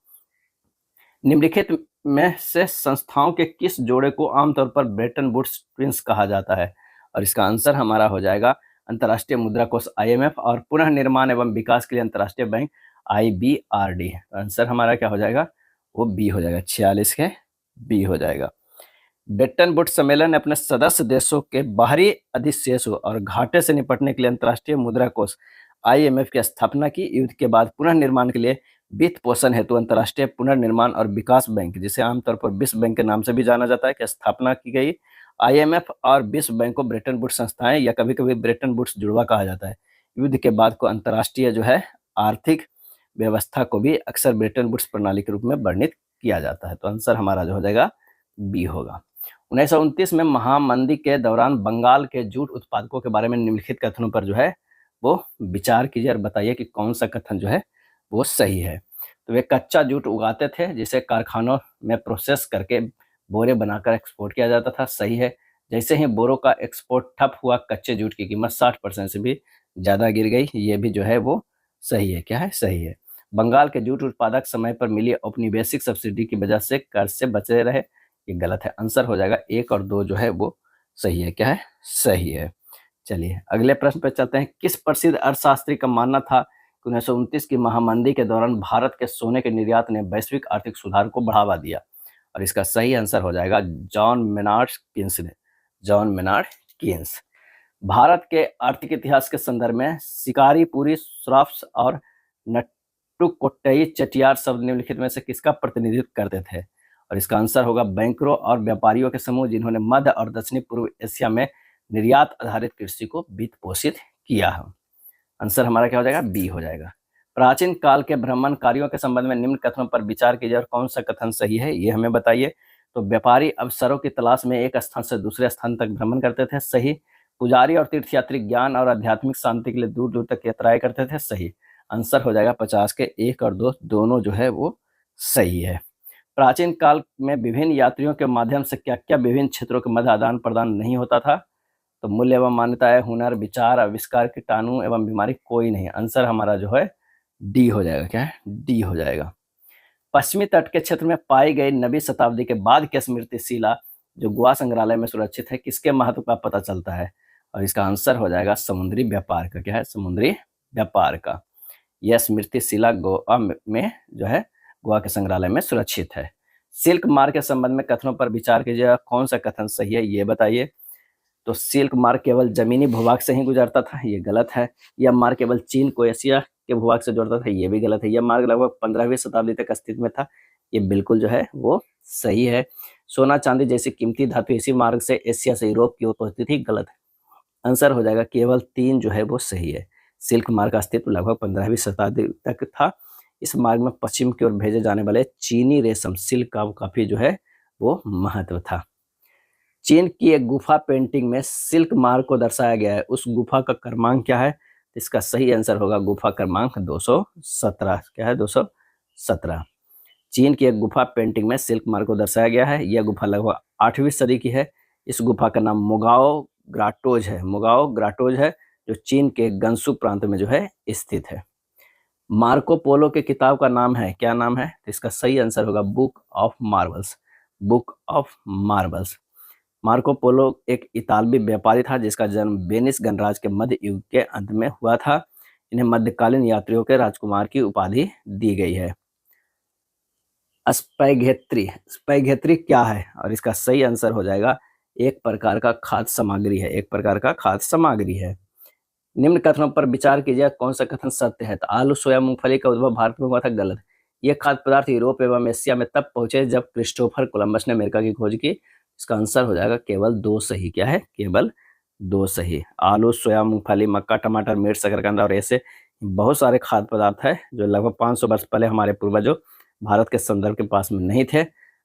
निम्नलिखित में से संस्थाओं के किस जोड़े को आमतौर पर ब्रेटन वुड्स ट्विंस कहा जाता है? और इसका आंसर हमारा हो जाएगा अंतर्राष्ट्रीय मुद्रा कोष IMF और पुनः निर्माण एवं विकास के लिए अंतर्राष्ट्रीय बैंक IBRD। आंसर हमारा क्या हो जाएगा? वो बी हो जाएगा। 46 के बी हो जाएगा। ब्रेटन वुड्स सम्मेलन ने अपने सदस्य देशों के बाहरी अधिशेषों और घाटे से निपटने के लिए अंतर्राष्ट्रीय मुद्रा कोष IMF की स्थापना की। युद्ध के बाद पुनर्निर्माण के लिए वित्त पोषण हेतु अंतर्राष्ट्रीय पुनर्निर्माण और विकास बैंक, जिसे आमतौर पर विश्व बैंक के नाम से भी जाना जाता है, की स्थापना की गई। IMF और विश्व बैंक को ब्रेटन वुड्स संस्थाएं या कभी कभी ब्रेटन वुड्स जुड़वा कहा जाता है। युद्ध के बाद को अंतर्राष्ट्रीय जो है आर्थिक व्यवस्था को भी अक्सर ब्रेटन वुड्स प्रणाली के रूप में वर्णित किया जाता है। तो आंसर हमारा जो हो जाएगा बी होगा। 1929 में महामंदी के दौरान बंगाल के जूट उत्पादकों के बारे में निम्नलिखित कथनों पर जो है वो विचार कीजिए और बताइए कि कौन सा कथन जो है वो सही है। तो वे कच्चा जूट उगाते थे जिसे कारखानों में प्रोसेस करके बोरे बनाकर एक्सपोर्ट किया जाता था, सही है। जैसे ही बोरों का एक्सपोर्ट ठप हुआ कच्चे जूट की कीमत 60% से भी ज़्यादा गिर गई, ये भी जो है वो सही है। क्या है? सही है। बंगाल के जूट उत्पादक समय पर मिली औपनिवेशिक सब्सिडी की वजह से कर्ज से बचे रहे, ये गलत है। आंसर हो जाएगा 1 और 2 जो है वो सही है। क्या है? सही है। चलिए अगले प्रश्न पर चलते हैं। किस प्रसिद्ध अर्थशास्त्री का मानना था कि 1929 की महामंदी के दौरान भारत के सोने के निर्यात ने वैश्विक आर्थिक सुधार को बढ़ावा दिया? और इसका सही आंसर हो जाएगा जॉन मेनार्ड कीन्स ने। John Maynard Keynes. भारत के आर्थिक इतिहास के संदर्भ में शिकारीपुरी, श्राफ्स और नट्टुकोट्टई चेटियार शब्द निम्नलिखित में से किसका प्रतिनिधित्व करते थे? और इसका आंसर होगा बैंकरों और व्यापारियों के समूह जिन्होंने मध्य और दक्षिणी पूर्व एशिया में निर्यात आधारित कृषि को वित्त पोषित किया है। आंसर हमारा क्या हो जाएगा? बी हो जाएगा। प्राचीन काल के भ्रमण कार्यों के संबंध में निम्न कथनों पर विचार कीजिए और कौन सा कथन सही है ये हमें बताइए। तो व्यापारी अवसरों की तलाश में एक स्थान से दूसरे स्थान तक भ्रमण करते थे, सही। पुजारी और तीर्थयात्री ज्ञान और आध्यात्मिक शांति के लिए दूर दूर तक यात्राएं करते थे, सही। आंसर हो जाएगा 50 के 1 और 2 दोनों जो है वो सही है। प्राचीन काल में विभिन्न यात्रियों के माध्यम से क्या क्या विभिन्न क्षेत्रों के मध्य आदान प्रदान नहीं होता था? तो मूल्य एवं मान्यताएं, हुनर, विचार, आविष्कार, कीटाणु एवं बीमारी कोई नहीं। आंसर हमारा जो है डी हो जाएगा। क्या है? डी हो जाएगा। पश्चिमी तट के क्षेत्र में पाई गई 9वीं शताब्दी के बाद की स्मृतिशिला जो गोवा संग्रहालय में सुरक्षित है, किसके महत्व का पता चलता है? और इसका आंसर हो जाएगा समुद्री व्यापार का। क्या है? समुद्री व्यापार का। यह स्मृतिशिला गोवा में जो है गोवा के संग्रहालय में सुरक्षित है। सिल्क मार्ग के संबंध में कथनों पर विचार कीजिए, कौन सा कथन सही है ये बताइए। तो सिल्क मार्ग केवल जमीनी भूभाग से ही गुजरता था, ये गलत है। यह मार्ग केवल चीन को एशिया के भूभाग से जोड़ता था, ये भी गलत है। यह मार्ग लगभग 15वीं शताब्दी तक अस्तित्व में था, ये बिल्कुल जो है वो सही है। सोना चांदी जैसी कीमती धातु इसी मार्ग से एशिया से यूरोप की ओर पहुंचती थी, गलत है। आंसर हो जाएगा केवल 3 जो है वो सही है। सिल्क मार्ग का अस्तित्व लगभग 15वीं शताब्दी तक था। इस मार्ग में पश्चिम की ओर भेजे जाने वाले चीनी रेशम सिल्क का काफी जो है वो महत्व था। चीन की एक गुफा पेंटिंग में सिल्क मार्ग को दर्शाया गया है, उस गुफा का क्रमांक क्या है? इसका सही आंसर होगा गुफा क्रमांक 217। क्या है? 217। चीन की एक गुफा पेंटिंग में सिल्क मार्ग को दर्शाया गया है। यह गुफा लगभग 8वीं सदी की है। इस गुफा का नाम मुगाओ ग्राटोज है। मुगाओ ग्राटोज है जो चीन के गंसू प्रांत में जो है स्थित है। मार्को पोलो के किताब का नाम है, क्या नाम है? तो इसका सही आंसर होगा book of Marvels. Book of Marvels. Marco Polo एक इतालवी व्यापारी था जिसका जन्म वेनिस गणराज्य के मध्य युग के अंत में हुआ था। इन्हें मध्यकालीन यात्रियों के राजकुमार की उपाधि दी गई है। स्पैघेत्री। स्पैघेत्री क्या है? और इसका सही आंसर हो जाएगा एक प्रकार का खाद्य सामग्री है। एक प्रकार का खाद्य सामग्री है। निम्न कथनों पर विचार कीजिए, कौन सा कथन सत्य है? तो आलू, सोया, मूंगफली का उद्भव भारत में हुआ था, गलत। ये खाद्य पदार्थ यूरोप एवं एशिया में तब पहुंचे जब क्रिस्टोफर कोलंबस ने अमेरिका की खोज की। इसका आंसर हो जाएगा केवल 2 सही। क्या है? केवल 2 सही। आलू, सोया, मूंगफली, मक्का, टमाटर, मिर्च, शकरकंद और ऐसे बहुत सारे खाद्य पदार्थ है जो लगभग 500 वर्ष पहले हमारे पूर्वजों भारत के संदर्भ के पास में नहीं थे,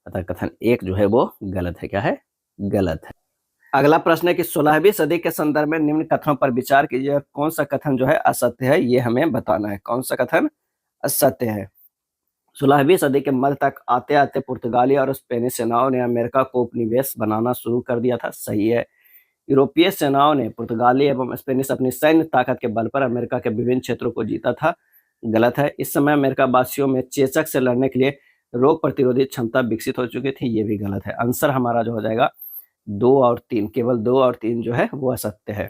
अतः कथन 1 जो है वो गलत है। क्या है? गलत है। अगला प्रश्न है कि 16वीं सदी के संदर्भ में निम्न कथनों पर विचार कीजिए, कौन सा कथन जो है असत्य है, ये हमें बताना है। कौन सा कथन असत्य है? 16वीं सदी के मध्य तक आते आते पुर्तगाली और स्पेनिश सेनाओं ने अमेरिका को उपनिवेश बनाना शुरू कर दिया था, सही है। यूरोपीय सेनाओं ने पुर्तगाली एवं स्पेनिश अपनी सैन्य ताकत के बल पर अमेरिका के विभिन्न क्षेत्रों को जीता था, गलत है। इस समय अमेरिका वासियों में चेचक से लड़ने के लिए रोग प्रतिरोधी क्षमता विकसित हो चुकी थी, ये भी गलत है। आंसर हमारा जो हो जाएगा 2 और 3, केवल 2 और 3 जो है वो असत्य है।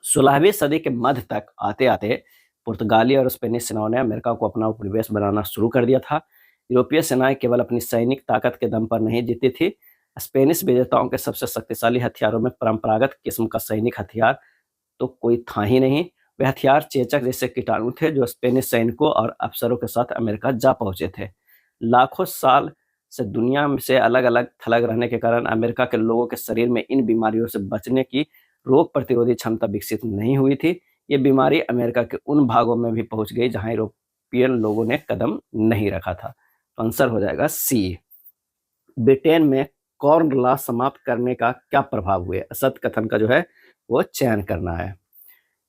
16वीं सदी के मध्य तक आते आते पुर्तगाली और स्पेनिश सेनाओं ने अमेरिका को अपना उपनिवेश बनाना शुरू कर दिया था। यूरोपीय सेनाएं केवल अपनी सैनिक ताकत के दम पर नहीं जीती थी। स्पेनिश विजेताओं के सबसे शक्तिशाली हथियारों में परंपरागत किस्म का सैनिक हथियार तो कोई था ही नहीं। वे हथियार चेचक जैसे कीटाणु थे जो स्पेनिश सैनिकों और अफसरों के साथ अमेरिका जा पहुंचे थे। लाखों साल से दुनिया से अलग अलग थलग रहने के कारण अमेरिका के लोगों के शरीर में इन बीमारियों से बचने की रोग प्रतिरोधी क्षमता विकसित नहीं हुई थी। ये बीमारी अमेरिका के उन भागों में भी पहुंच गई जहां यूरोपियन लोगों ने कदम नहीं रखा था। तो आंसर हो जाएगा सी। ब्रिटेन में कॉर्न लॉ समाप्त करने का क्या प्रभाव हुए? असत्य कथन का जो है वो चयन करना है।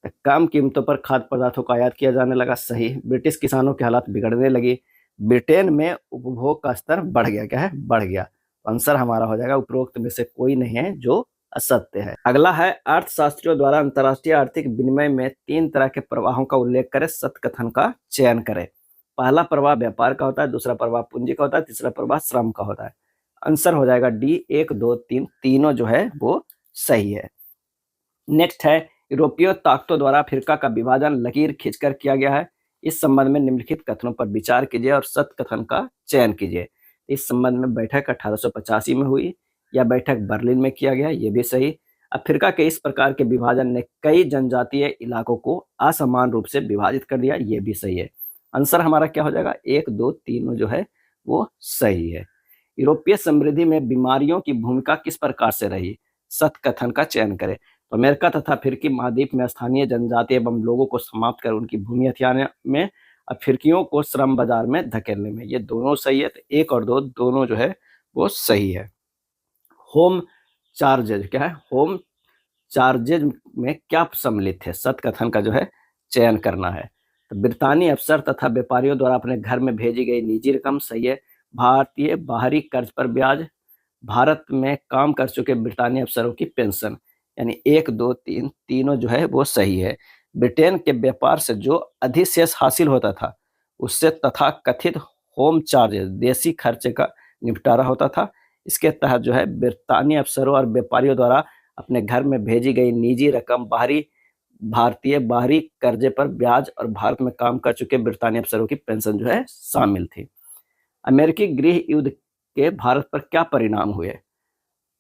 तो कम कीमतों पर खाद्य पदार्थों का आयात किया जाने लगा, सही। ब्रिटिश किसानों की हालत बिगड़ने लगी। ब्रिटेन में उपभोग का स्तर बढ़ गया। क्या है? बढ़ गया। आंसर हमारा हो जाएगा उपरोक्त में से कोई नहीं है जो असत्य है। अगला है अर्थशास्त्रियों द्वारा अंतरराष्ट्रीय आर्थिक विनिमय में 3 तरह के प्रवाहों का उल्लेख करें, सत्य कथन का चयन करें। पहला प्रवाह व्यापार का होता है, दूसरा प्रवाह पूंजी का होता है, तीसरा प्रवाह श्रम का होता है। आंसर हो जाएगा डी 1, 2, 3 तीनों जो है वो सही है। नेक्स्ट है यूरोपीय ताकतों द्वारा अफ्रीका का विभाजन लकीर खींचकर किया गया है। इस संबंध में निम्नलिखित कथनों पर विचार कीजिए और सत्य कथन का चयन कीजिए। इस संबंध में बैठक 1885 में हुई, या बैठक बर्लिन में किया गया, ये भी सही। अफ्रीका के इस प्रकार के विभाजन ने कई जनजातीय इलाकों को असमान रूप से विभाजित कर दिया, ये भी सही है। आंसर हमारा क्या हो जाएगा? 1, 2 तीनों जो है वो सही है। यूरोपीय समृद्धि में बीमारियों की भूमिका किस प्रकार से रही? सत्य कथन का चयन करें। तो अमेरिका तथा अफ्रीकी महाद्वीप में स्थानीय जनजाति एवं लोगों को समाप्त कर उनकी भूमि हथियाने में, अफ्रीकियों को श्रम बाजार में धकेलने में, ये दोनों सही है। तो 1 और 2 दोनों जो है वो सही है। होम चार्जेज क्या है? होम चार्जेज में क्या सम्मिलित है? सत्कथन का जो है चयन करना है। तो ब्रितानी अफसर तथा व्यापारियों द्वारा अपने घर में भेजी गई निजी रकम, सही है। भारतीय बाहरी कर्ज पर ब्याज, भारत में काम कर चुके ब्रितानी अफसरों की पेंशन, यानी 1, 2, 3 तीनों जो है वो सही है। ब्रिटेन के व्यापार से जो अधिशेष हासिल होता था उससे तथाकथित होम चार्जेस, देसी खर्चे का निपटारा होता था। इसके तहत जो है ब्रितानी अफसरों और व्यापारियों द्वारा अपने घर में भेजी गई निजी रकम, भारतीय बाहरी कर्जे पर ब्याज और भारत में काम कर चुके ब्रितानी अफसरों की पेंशन जो है शामिल थी। अमेरिकी गृह युद्ध के भारत पर क्या परिणाम हुए?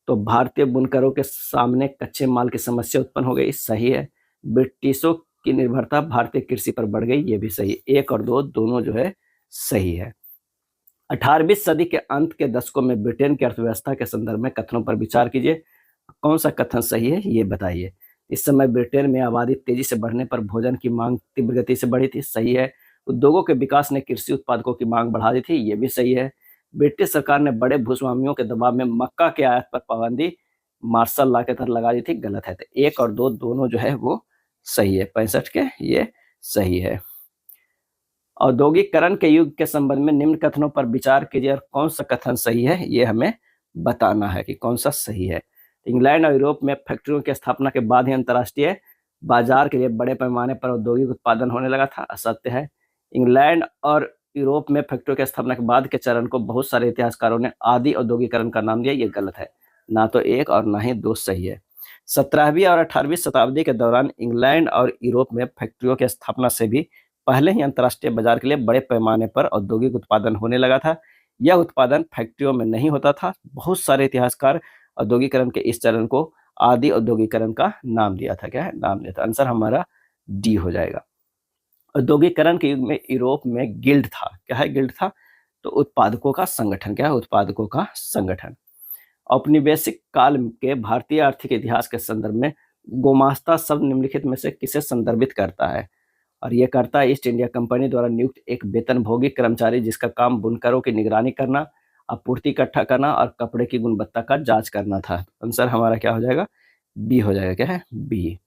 तो भारतीय बुनकरों के सामने कच्चे माल की समस्या उत्पन्न हो गई, सही है। ब्रिटिशों की निर्भरता भारतीय कृषि पर बढ़ गई, ये भी सही है। 1 और 2 दोनों जो है सही है। 18वीं सदी के अंत के दशकों में ब्रिटेन की अर्थव्यवस्था के संदर्भ में कथनों पर विचार कीजिए। कौन सा कथन सही है ये बताइए। इस समय ब्रिटेन में आबादी तेजी से बढ़ने पर भोजन की मांग तीव्र गति से बढ़ी थी, सही है। उद्योगों के विकास ने कृषि उत्पादकों की मांग बढ़ा दी थी, ये भी सही है। ब्रिटिश सरकार ने बड़े भूस्वामियों के दबाव में मक्का के आयात पर पाबंदी मार्शल लॉ के तहत लगा दी थी, गलत है। तो 1 और 2 दोनों जो है वो सही है। 65 के ये सही है। औद्योगिकरण के युग के संबंध में निम्न कथनों पर विचार कीजिए और कौन सा कथन सही है ये हमें बताना है कि कौन सा सही है। इंग्लैंड और यूरोप में फैक्ट्रियों की स्थापना के बाद ही अंतर्राष्ट्रीय बाजार के लिए बड़े पैमाने पर औद्योगिक उत्पादन होने लगा था, असत्य है। इंग्लैंड और यूरोप में फैक्ट्रियों की स्थापना के बाद के चरण को बहुत सारे इतिहासकारों ने आदि औद्योगिकरण का नाम दिया, ये गलत है। ना तो 1 और ना ही 2 सही है। 17वीं और 18वीं शताब्दी के दौरान इंग्लैंड और यूरोप में फैक्ट्रियों की स्थापना से भी पहले ही अंतर्राष्ट्रीय बाजार के लिए बड़े पैमाने पर औद्योगिक उत्पादन होने लगा था। यह उत्पादन फैक्ट्रियों में नहीं होता था। बहुत सारे इतिहासकार औद्योगिकरण के इस चरण को आदि औद्योगिकरण का नाम दिया था। क्या है? नाम दिया था। आंसर हमारा डी हो जाएगा। औद्योगिकरण के युग में यूरोप में गिल्ड था। क्या है? गिल्ड था। तो उत्पादकों का संगठन। क्या है? उत्पादकों का संगठन। औपनिवेशिक काल के भारतीय आर्थिक इतिहास के संदर्भ में गोमास्ता शब्द निम्नलिखित में से किसे संदर्भित करता है? और ये करता है ईस्ट इंडिया कंपनी द्वारा नियुक्त एक वेतनभोगी कर्मचारी जिसका काम बुनकरों की निगरानी करना, आपूर्ति इकट्ठा करना और कपड़े की गुणवत्ता का जांच करना था। आंसर हमारा क्या हो जाएगा? बी हो जाएगा। क्या है? बी।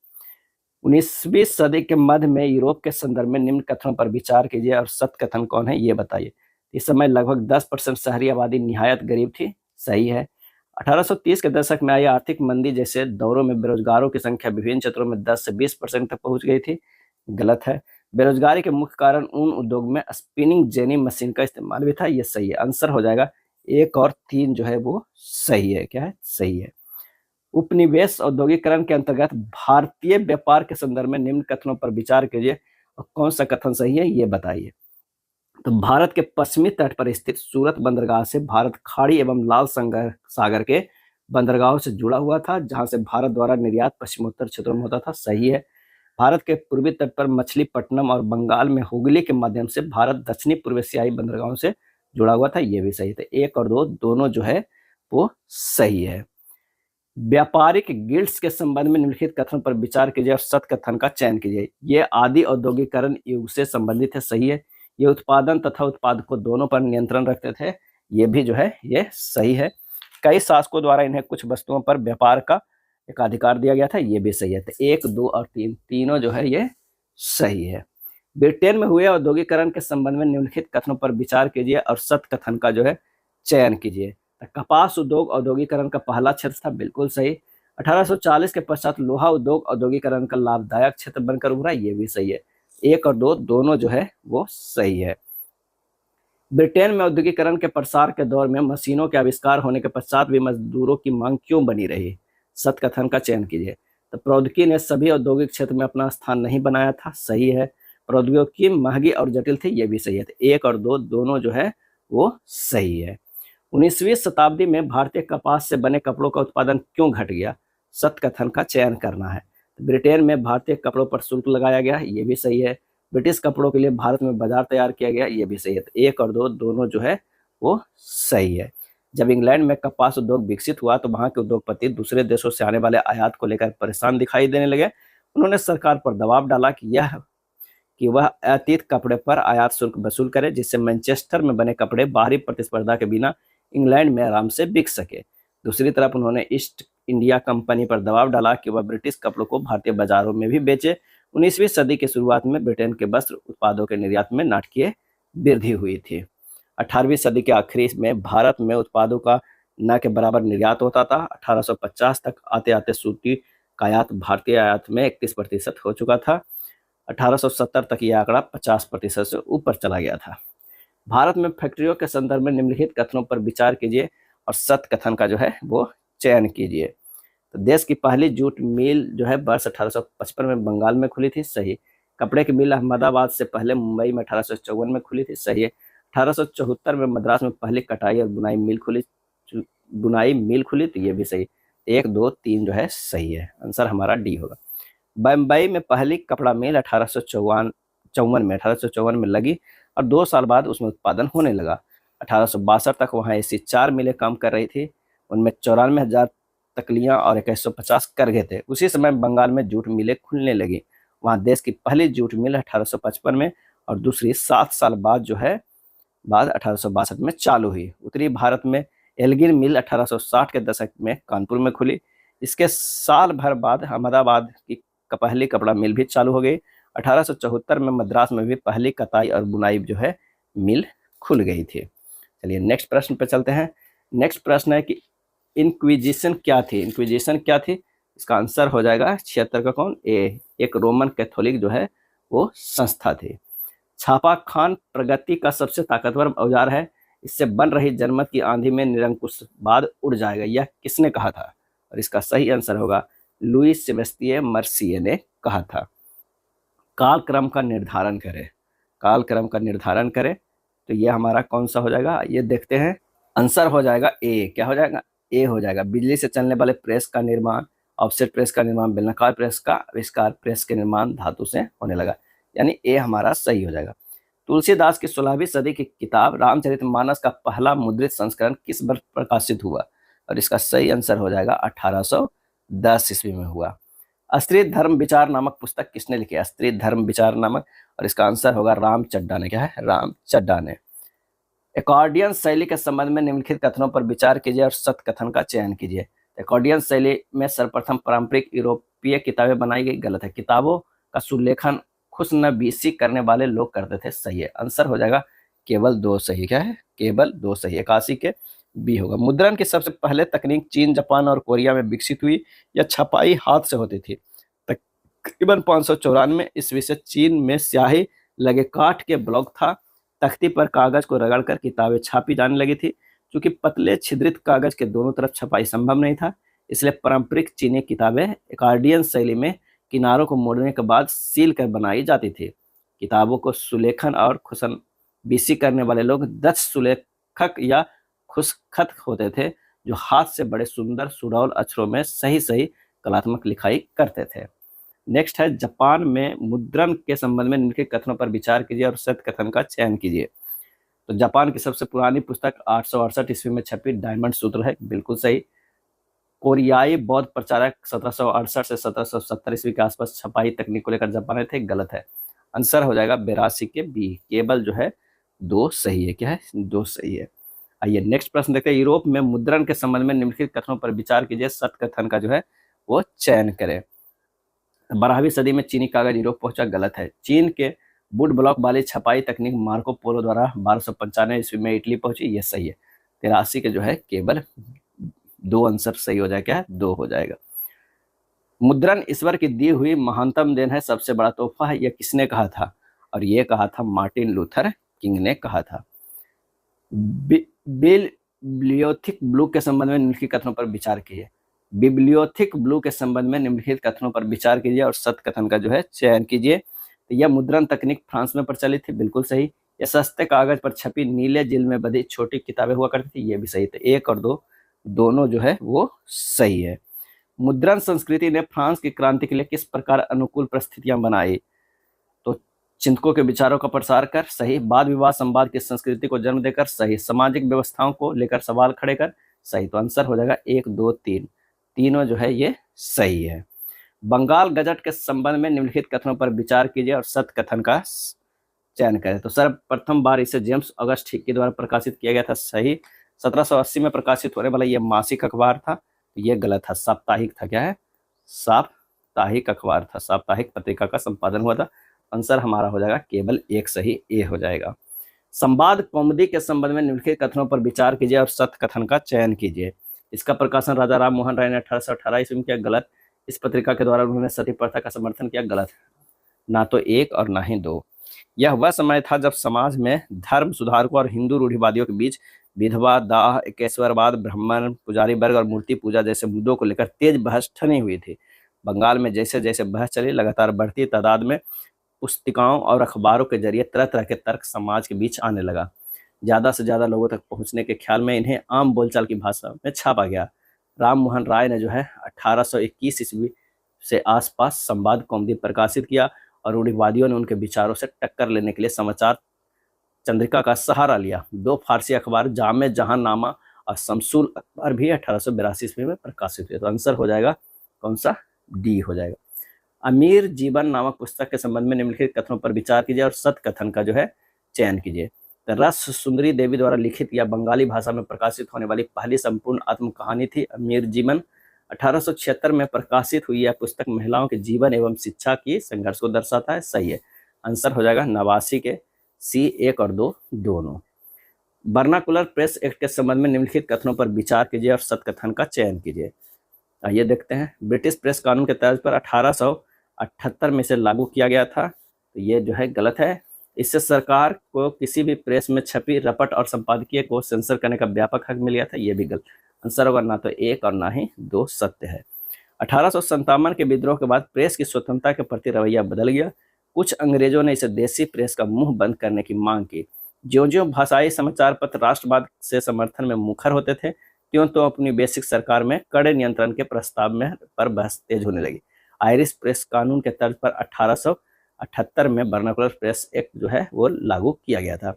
19वीं सदी के मध्य में यूरोप के संदर्भ में निम्न कथनों पर विचार कीजिए और सत्य कथन कौन है ये बताइए। इस समय लगभग 10% शहरी आबादी निहायत गरीब थी, सही है। 1830 के दशक में आई आर्थिक मंदी जैसे दौरों में बेरोजगारों की संख्या विभिन्न क्षेत्रों में 10 से 20% तक पहुंच गई थी, गलत है। बेरोजगारी के मुख्य कारण उन उद्योग में स्पिनिंग जेनी मशीन का इस्तेमाल भी था, ये सही है। आंसर हो जाएगा 1 और 3 जो है वो सही है। क्या है? सही है। उपनिवेश औद्योगिकरण के अंतर्गत भारतीय व्यापार के संदर्भ में निम्न कथनों पर विचार कीजिए और कौन सा कथन सही है ये बताइए। तो भारत के पश्चिमी तट पर स्थित सूरत बंदरगाह से भारत खाड़ी एवं लाल सागर के बंदरगाहों से जुड़ा हुआ था, जहां से भारत द्वारा निर्यात पश्चिमोत्तर क्षेत्रों में होता था, सही है। भारत के पूर्वी तट पर मछलीपट्टनम और बंगाल में हुगली के माध्यम से भारत दक्षिणी पूर्व एशियाई बंदरगाहों से जुड़ा हुआ था, ये भी सही था। 1 और 2 दोनों जो है वो सही है। व्यापारिक गिल्ड्स के संबंध में निम्नलिखित कथन पर विचार कीजिए और सत्य कथन का चयन कीजिए। ये आदि औद्योगिकरण युग से संबंधित है, सही है। ये उत्पादन तथा उत्पादकों दोनों पर नियंत्रण रखते थे, ये भी जो है ये सही है। कई शासकों द्वारा इन्हें कुछ वस्तुओं पर व्यापार का एक अधिकार दिया गया था, ये भी सही है। तो 1, 2 और 3 तीनों जो है ये सही है। ब्रिटेन में हुए औद्योगिकरण के संबंध में निम्नलिखित कथनों पर विचार कीजिए और सत्य कथन का जो है चयन कीजिए। कपास उद्योग औद्योगिकरण का पहला क्षेत्र था, बिल्कुल सही। 1840 के पश्चात लोहा उद्योग औद्योगिकरण का लाभदायक क्षेत्र बनकर उभरा, ये भी सही है। 1 और 2 दोनों जो है वो सही है। ब्रिटेन में औद्योगिकरण के प्रसार के दौर में मशीनों के आविष्कार होने के पश्चात भी मजदूरों की मांग क्यों बनी रही? सत्य कथन का चयन कीजिए। तो प्रौद्योगिकी ने सभी औद्योगिक क्षेत्र में अपना स्थान नहीं बनाया था, सही है। प्रौद्योगिकी महंगी और जटिल थी, ये भी सही है। 1 और 2 दोनों जो है वो सही है। 19वीं शताब्दी में भारतीय कपास से बने कपड़ों का उत्पादन क्यों घट गया? सत्य कथन का चयन करना है। ब्रिटेन में भारतीय कपड़ों पर शुल्क लगाया गया, ये भी सही है। ब्रिटिश कपड़ों के लिए भारत में बाजार तैयार किया गया, ये भी सही है। 1 और 2 दोनों जो है वो सही है। जब इंग्लैंड में कपास उद्योग विकसित हुआ तो वहां के उद्योगपति दूसरे देशों से आने वाले आयात को लेकर परेशान दिखाई देने लगे। उन्होंने सरकार पर दबाव डाला कि वह अतीत कपड़े पर आयात शुल्क वसूल करे, जिससे मैनचेस्टर में बने कपड़े बाहरी प्रतिस्पर्धा के बिना इंग्लैंड में आराम से बिक सके। दूसरी तरफ उन्होंने ईस्ट इंडिया कंपनी पर दबाव डाला कि वह ब्रिटिश कपड़ों को भारतीय बाजारों में भी बेचे। 19वीं सदी की शुरुआत में ब्रिटेन के वस्त्र उत्पादों के निर्यात में नाटकीय वृद्धि हुई थी। 18वीं सदी के आखिरी में भारत में उत्पादों का न के बराबर निर्यात होता था। 1850 तक आते आते सूती का आयात भारतीय आयात में 31% हो चुका था। 1870 तक यह आंकड़ा 50% से ऊपर चला गया था। भारत में फैक्ट्रियों के संदर्भ में निम्नलिखित कथनों पर विचार कीजिए और सत्य कथन का जो है वो चयन कीजिए। तो देश की पहली जूट मिल जो है वर्ष 1855 में बंगाल में खुली थी, सही। कपड़े की मिल अहमदाबाद से पहले मुंबई में 1854 में खुली थी, सही है। 1874 में मद्रास में पहली कटाई और बुनाई मिल खुली, तो ये भी सही। 1, 2, 3 जो है सही है। आंसर हमारा डी होगा। बम्बई में पहली कपड़ा मिल 1854 में लगी और 2 साल बाद उसमें उत्पादन होने लगा। 1862 तक वहाँ ऐसी 4 मिलें काम कर रही थी, उनमें 94,000 तकलियाँ और 2150 करघे थे। उसी समय बंगाल में जूट मिलें खुलने लगी। वहाँ देश की पहली जूट मिल 1855 में और दूसरी 7 साल बाद 1862 में चालू हुई। उत्तरी भारत में एल्गिन मिल 1860 के दशक में कानपुर में खुली। इसके साल भर बाद अहमदाबाद की पहली कपड़ा मिल भी चालू हो गई। 1874 में मद्रास में भी पहली कताई और बुनाई जो है मिल खुल गई थी। चलिए नेक्स्ट प्रश्न पे चलते हैं। नेक्स्ट प्रश्न है कि इंक्विजिशन क्या थी? इंक्विजिशन क्या थी? इसका आंसर हो जाएगा 76 का कौन? ए, एक रोमन कैथोलिक जो है वो संस्था थी। छापा खान प्रगति का सबसे ताकतवर औजार है, इससे बन रही जनमत की आंधी में निरंकुशवाद उड़ जाएगा, यह किसने कहा था? और इसका सही आंसर होगा लुईस सेबेस्टियन मर्सिये ने कहा था। कालक्रम का निर्धारण करें, कालक्रम का निर्धारण करें, तो ये हमारा कौन सा हो जाएगा? ये देखते हैं। आंसर हो जाएगा ए। क्या हो जाएगा? ए हो जाएगा। बिजली से चलने वाले प्रेस का निर्माण, ऑफसेट प्रेस का निर्माण, बेलनाकार प्रेस का आविष्कार, प्रेस के निर्माण धातु से होने लगा, यानी ए हमारा सही हो जाएगा। तुलसीदास की 16वीं सदी की किताब रामचरितमानस का पहला मुद्रित संस्करण किस वर्ष प्रकाशित हुआ? और इसका सही आंसर हो जाएगा 1810 ईस्वी में हुआ। अस्त्रित धर्म विचार नामक पुस्तक किसने लिखी? अस्त्रित धर्म विचार नामक, और इसका आंसर होगा राम चड्ढा ने। क्या है? राम चड्ढा ने। एकॉर्डियन शैली के संबंध में निम्नलिखित कथनों पर विचार कीजिए और सत्य कथन का चयन कीजिए। एकॉर्डियन शैली में सर्वप्रथम पारंपरिक यूरोपीय किताबें बनाई गई, गलत है। किताबों का सुलेखन खुशनबीसी करने वाले लोग करते थे, सही है। आंसर हो जाएगा केवल 2 सही। क्या है? केवल 2 सही। 81 के बी होगा। मुद्रण की सबसे पहले तकनीक चीन, जापान और कोरिया में विकसित हुई। यह छपाई हाथ से होती थी। तकरीबन 594 ईस्वी से चीन में स्याही लगे काठ के ब्लॉक था। तख्ती पर कागज को रगड़कर किताबें छापी जाने लगी थी। क्योंकि पतले छिद्रित कागज के दोनों तरफ छपाई संभव नहीं था, इसलिए पारंपरिक चीनी किताबें एकॉर्डियन शैली में किनारों को मोड़ने के बाद सील कर बनाई जाती थी। किताबों को सुलेखन और खुशनबीसी करने वाले लोग दक्ष सुलेखक या खुशखत होते थे, जो हाथ से बड़े सुंदर सुडौल अक्षरों में सही सही कलात्मक लिखाई करते थे। नेक्स्ट है जापान में मुद्रण के संबंध में निम्नलिखित कथनों पर विचार कीजिए और सत्य कथन का चयन कीजिए। तो जापान की सबसे पुरानी पुस्तक 868 ईस्वी में छपी डायमंड सूत्र है, बिल्कुल सही। कोरियाई बौद्ध प्रचारक 1768 से 1770 ईस्वी के आसपास छपाई तकनीक को लेकर जापान में थे, गलत है। आंसर हो जाएगा 82 के बी। केवल जो है 2 सही है। क्या है? 2 सही है। आइए नेक्स्ट प्रश्न देखते हैं। यूरोप में मुद्रण के संबंध में निम्नलिखित कथनों पर विचार कीजिए, सत्य कथन का जो है वो चयन करें। 12वीं सदी में चीनी कागज यूरोप पहुंचा, गलत है। चीन के वुड ब्लॉक वाली छपाई तकनीक मार्को पोलो द्वारा 1295 ईस्वी में इटली पहुंची, ये सही है। 83 के जो है केवल 2 आंसर सही हो जाएगा। क्या है? 2 हो जाएगा। मुद्रण ईश्वर की दी हुई महानतम देन है, सबसे बड़ा तोहफा है, यह किसने कहा था? और ये कहा था मार्टिन लूथर किंग ने कहा था। बिब्लियोथिक ब्लू के संबंध में निम्नलिखित कथनों पर विचार कीजिए। बिब्लियोथिक ब्लू के संबंध में निम्नलिखित कथनों पर विचार कीजिए और सत्य कथन का जो है चयन कीजिए। तो यह मुद्रण तकनीक फ्रांस में प्रचलित थी, बिल्कुल सही। यह सस्ते कागज पर छपी नीले जिल में बधी छोटी किताबें हुआ करती थी, ये भी सही। तो 1 और 2 दोनों जो है वो सही है। मुद्रण संस्कृति ने फ्रांस की क्रांति के लिए किस प्रकार अनुकूल परिस्थितियां बनाई? तो चिंतकों के विचारों का प्रसार कर, सही। वाद विवाद संवाद की संस्कृति को जन्म देकर, सही। सामाजिक व्यवस्थाओं को लेकर सवाल खड़े कर, सही। तो आंसर हो जाएगा 1, 2, 3, तीनों जो है ये सही है। बंगाल गजट के संबंध में निम्नलिखित कथनों पर विचार कीजिए और सत्य कथन का चयन करें। तो सर्वप्रथम बार इसे जेम्स ऑगस्ट हिक्की द्वारा प्रकाशित किया गया था, सही। 1780 में प्रकाशित होने वाला ये मासिक अखबार था, तो ये गलत था, साप्ताहिक था। क्या है? साप्ताहिक अखबार था, साप्ताहिक पत्रिका का संपादन हुआ था। आंसर हमारा हो जाएगा केवल एक सही, ए हो जाएगा। संवाद कौमुदी के संबंध में निम्नलिखित कथनों पर विचार कीजिए और सत्य कथन का चयन कीजिए। इसका प्रकाशन राजा राम मोहन राय ने 1818 ईस्वी में किया, गलत। इस पत्रिका के द्वारा उन्होंने सती प्रथा का समर्थन किया, गलत। ना तो एक और ना ही दो। यह वह समय था जब समाज में धर्म सुधारकों और हिंदू रूढ़िवादियों के बीच विधवा दाह, एकेश्वरवाद, ब्राह्मण, पुजारी वर्ग और मूर्ति पूजा जैसे मुद्दों को लेकर तेज बहस ठनी हुई थी। बंगाल में जैसे जैसे बहस चली, लगातार बढ़ती तादाद में पुस्तिकाओं और अखबारों के जरिए तरह तरह के तर्क समाज के बीच आने लगा। ज़्यादा से ज़्यादा लोगों तक पहुंचने के ख्याल में इन्हें आम बोलचाल की भाषा में छापा गया। राम मोहन राय ने जो है 1821 ईस्वी से आसपास संवाद कौमुदी प्रकाशित किया और रूढ़िवादियों ने उनके विचारों से टक्कर लेने के लिए समाचार चंद्रिका का सहारा लिया। दो फारसी अखबार जामे जहांनामा और शमसूल अखबार भी 1882 ईस्वी में प्रकाशित हुए। तो आंसर हो जाएगा कौन सा? डी हो जाएगा। अमीर जीवन नामक पुस्तक के संबंध में निम्नलिखित कथनों पर विचार कीजिए और सत्य कथन का जो है चयन कीजिए। तो रस सुंदरी देवी द्वारा लिखित या बंगाली भाषा में प्रकाशित होने वाली पहली संपूर्ण आत्मकहानी थी अमीर जीवन। 1876 में प्रकाशित हुई यह पुस्तक महिलाओं के जीवन एवं शिक्षा की संघर्ष को दर्शाता है, सही है। आंसर हो जाएगा 89 के सी, 1 और 2 दोनों। बर्नाकुलर प्रेस एक्ट के संबंध में निम्नलिखित कथनों पर विचार कीजिए और सत्य कथन का चयन कीजिए। आइए देखते हैं। ब्रिटिश प्रेस कानून के तर्ज पर 1878 में इसे लागू किया गया था, तो ये जो है गलत है। इससे सरकार को किसी भी प्रेस में छपी रपट और संपादकीय को सेंसर करने का व्यापक हक मिल गया था, ये भी गलत। आंसर होगा ना तो एक और ना ही दो, सत्य है। 1857 के विद्रोह के बाद प्रेस की स्वतंत्रता के प्रति रवैया बदल गया। कुछ अंग्रेजों ने इसे देसी प्रेस का मुंह बंद करने की मांग की। ज्यों-ज्यों भाषाई समाचार पत्र राष्ट्रवाद से समर्थन में मुखर होते थे, त्यों अपनी बेसिक सरकार में कड़े नियंत्रण के प्रस्ताव में पर बहस तेज होने लगी। आयरिश प्रेस कानून के तर्ज पर 1878 में बर्नाकुलर प्रेस एक्ट जो है वो लागू किया गया था।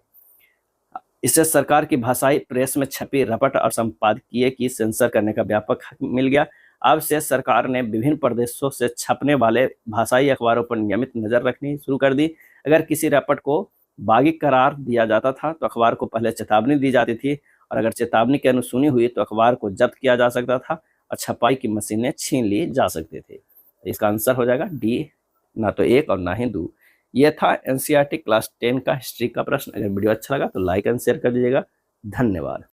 इससे सरकार की भाषाई प्रेस में छपी रपट और संपादकीय की सेंसर करने का व्यापक हक मिल गया। अब से सरकार ने विभिन्न प्रदेशों से छपने वाले भाषाई अखबारों पर नियमित नजर रखनी शुरू कर दी। अगर किसी रपट को बागी करार दिया जाता था तो अखबार को पहले चेतावनी दी जाती थी, और अगर चेतावनी की अनसुनी हुई तो अखबार को जब्त किया जा सकता था और छपाई की मशीनें छीन ली जा सकती थी। इसका आंसर हो जाएगा डी, ना तो एक और ना ही दो। ये था एनसीईआरटी क्लास 10 का हिस्ट्री का प्रश्न। अगर वीडियो अच्छा लगा तो लाइक एंड शेयर कर दीजिएगा। धन्यवाद।